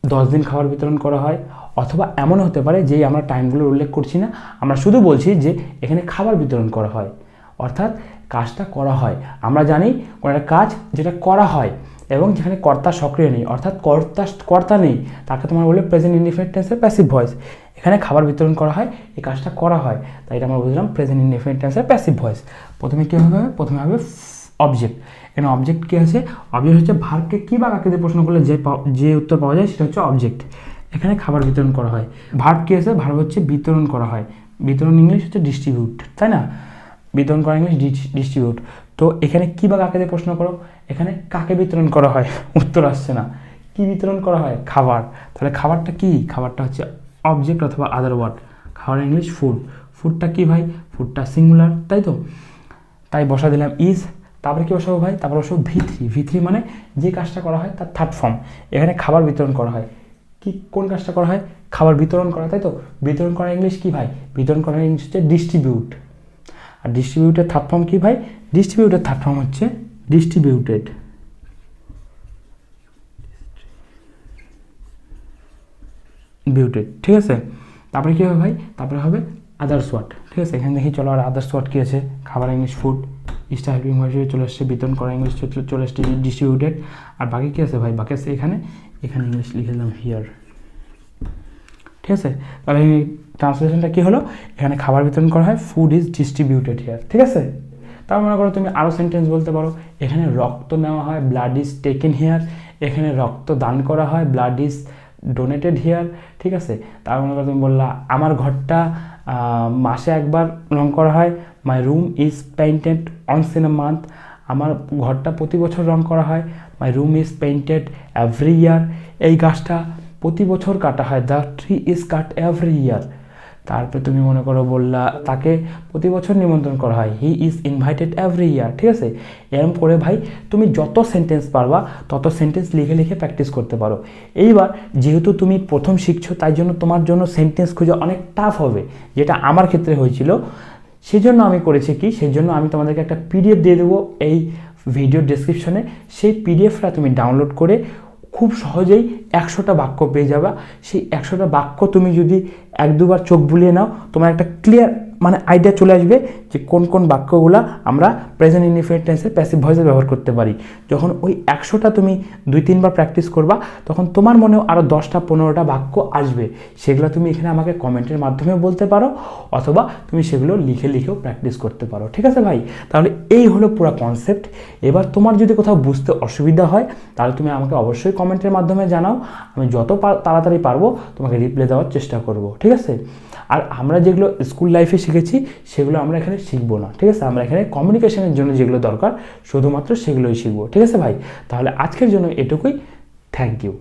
Speaker 1: 10 দিন খাবার বিতরণ করা হয়, অথবা এমন হতে পারে যে আমরা টাইমগুলো উল্লেখ করছি না, আমরা শুধু বলছি যে এখানে খাবার বিতরণ করা হয়, অর্থাৎ কাজটা করা হয়। আমরা জানি কোনো একটা কাজ যেটা করা হয় এবং যেখানে কর্তা সক্রিয় নেই, অর্থাৎ কর্তা নেই, তাকে তোমার বলে প্রেজেন্ট ইনডিফিনিট টেন্সের প্যাসিভ ভয়েস। এখানে খাবার বিতরণ করা হয়, এই কাজটা করা হয়, তাই এটা আমরা বুঝলাম প্রেজেন্ট ইনডিফিনিট টেন্সের প্যাসিভ ভয়েস। প্রথমে কী হবে? প্রথমে হবে অবজেক্ট। এখানে অবজেক্ট কী আছে? অবজেক্ট হচ্ছে ভার্বকে কী বা কাকে দিয়ে প্রশ্ন করলে যে উত্তর পাওয়া যায় সেটা হচ্ছে অবজেক্ট। এখানে খাবার বিতরণ করা হয়। ভার্ব কী আছে? ভার্ব হচ্ছে বিতরণ করা হয়। বিতরণ ইংলিশ হচ্ছে ডিস্ট্রিবিউট, তাই না? বিতরণ করা ইংলিশ ডিস্ট্রিবিউট। তো এখানে কী বা কাকে দিয়ে প্রশ্ন করো, এখানে কাকে বিতরণ করা হয়? উত্তর আসছে না। কি বিতরণ করা হয়? খাবার। তাহলে খাবারটা কি? খাবারটা হচ্ছে অবজেক্ট অথবা আদার ওয়ার্ড। খাবার ইংলিশ ফুড। ফুডটা কি ভাই? ফুডটা সিঙ্গুলার, তাই তো? তাই বসা দিলাম ইজ। তারপরে কি বসাবো ভাই? তারপরে বসাবো ভি3। ভি3 মানে যে কাজটা করা হয় তার থার্ড ফর্ম। এখানে খাবার বিতরণ করা হয়। কি কোন কাজটা করা হয়? খাবার বিতরণ করা, তাই তো? বিতরণ করা ইংলিশ কি ভাই? বিতরণ করা ইংলিশ হচ্ছে ডিস্ট্রিবিউট। আর ডিস্ট্রিবিউটের থার্ড ফর্ম কি ভাই? ডিস্ট্রিবিউটের থার্ড ফর্ম হচ্ছে ডিস্ট্রিবিউটেড। বিউটেড, ঠিক আছে? তারপরে কী হবে ভাই? তারপরে হবে আদার্স ওয়ার্ড, ঠিক আছে? এখানে দেখি চলো আর আদার্স ওয়ার্ড কী আছে? খাবার ইংলিশ ফুড, ইস্টা হেল্পিং হিসেবে চলে আসছে, বিতরণ করা ইংলিশ চলে আসছে ডিস্ট্রিবিউটেড। আর বাকি কী আছে ভাই? বাকি আছে এখানে ইংলিশ লিখে দিলাম হিয়ার, ঠিক আছে? তাহলে ট্রান্সলেশনটা কী হলো? এখানে খাবার বিতরণ করা হয়, ফুড ইজ ডিস্ট্রিবিউটেড হিয়ার, ঠিক আছে? তার মনে করো তুমি আরও সেন্টেন্স বলতে পারো, এখানে রক্ত নেওয়া হয়, ব্লাড ইজ টেকেন হিয়ার। এখানে রক্ত দান করা হয়, ব্লাড ইজ ডোনেটেড হিয়ার, ঠিক আছে? তার মনে করো তুমি বললা আমার ঘরটা মাসে একবার রং করা হয়, my room is painted once in a month. আমার ঘরটা প্রতি বছর রং করা হয়, my room is painted every year. এই গাছটা প্রতি বছর কাটা হয়, the tree is cut every year. তারপরে তুমি মনে করো বললা তাকে প্রতি বছর নিমন্ত্রণ করা হয়, he is invited every year, ঠিক আছে? এরকম করে ভাই তুমি যত সেন্টেন্স পারবা তত সেন্টেন্স লিখে লিখে প্র্যাকটিস করতে পারো। এইবার যেহেতু তুমি প্রথম শিখছো তাই জন্য তোমার জন্য সেন্টেন্স খোঁজা অনেক টাফ হবে, যেটা আমার ক্ষেত্রে হয়েছিল। সেই জন্য আমি করেছি কি, সেই জন্য আমি তোমাদেরকে একটা পিডিএফ দিয়ে দেবো এই ভিডিও ডেসক্রিপশনে। সেই পিডিএফটা তুমি ডাউনলোড করে খুব সহজেই 100টা বাক্য পেয়ে যাবা। সেই 100টা বাক্য তুমি যদি 1-2বার চোখ বুলিয়ে নাও, তোমার একটা ক্লিয়ার আইডিয়া চলে আসবে যে কোন কোন বাক্যগুলো আমরা প্রেজেন্ট ইনডিফিনিট টেন্সের প্যাসিভ ভয়েসে ব্যবহার করতে পারি। যখন ওই 100টা তুমি 2-3বার প্র্যাকটিস করবা, তখন তোমার মনেও আরও 10টা-15টা বাক্য আসবে। সেগুলো তুমি এখানে আমাকে কমেন্টের মাধ্যমে বলতে পারো, অথবা তুমি সেগুলো লিখেও প্র্যাকটিস করতে পারো, ঠিক আছে ভাই? তাহলে এই হলো পুরো কনসেপ্ট। এবার তোমার যদি কোথাও বুঝতে অসুবিধা হয় তাহলে তুমি আমাকে অবশ্যই কমেন্টের মাধ্যমে জানাও। আমি যত তাড়াতাড়ি পারবো তোমাকে রিপ্লাই দেওয়ার চেষ্টা করব, ঠিক আছে? আর আমরা যেগুলো স্কুল লাইফে শিখেছি সেগুলো আমরা এখানে শিখবো না, ঠিক আছে? আমরা এখানে কমিউনিকেশনের জন্য যেগুলো দরকার শুধুমাত্র সেগুলোই শিখবো, ঠিক আছে ভাই? তাহলে আজকের জন্য এটুকুই। Thank you.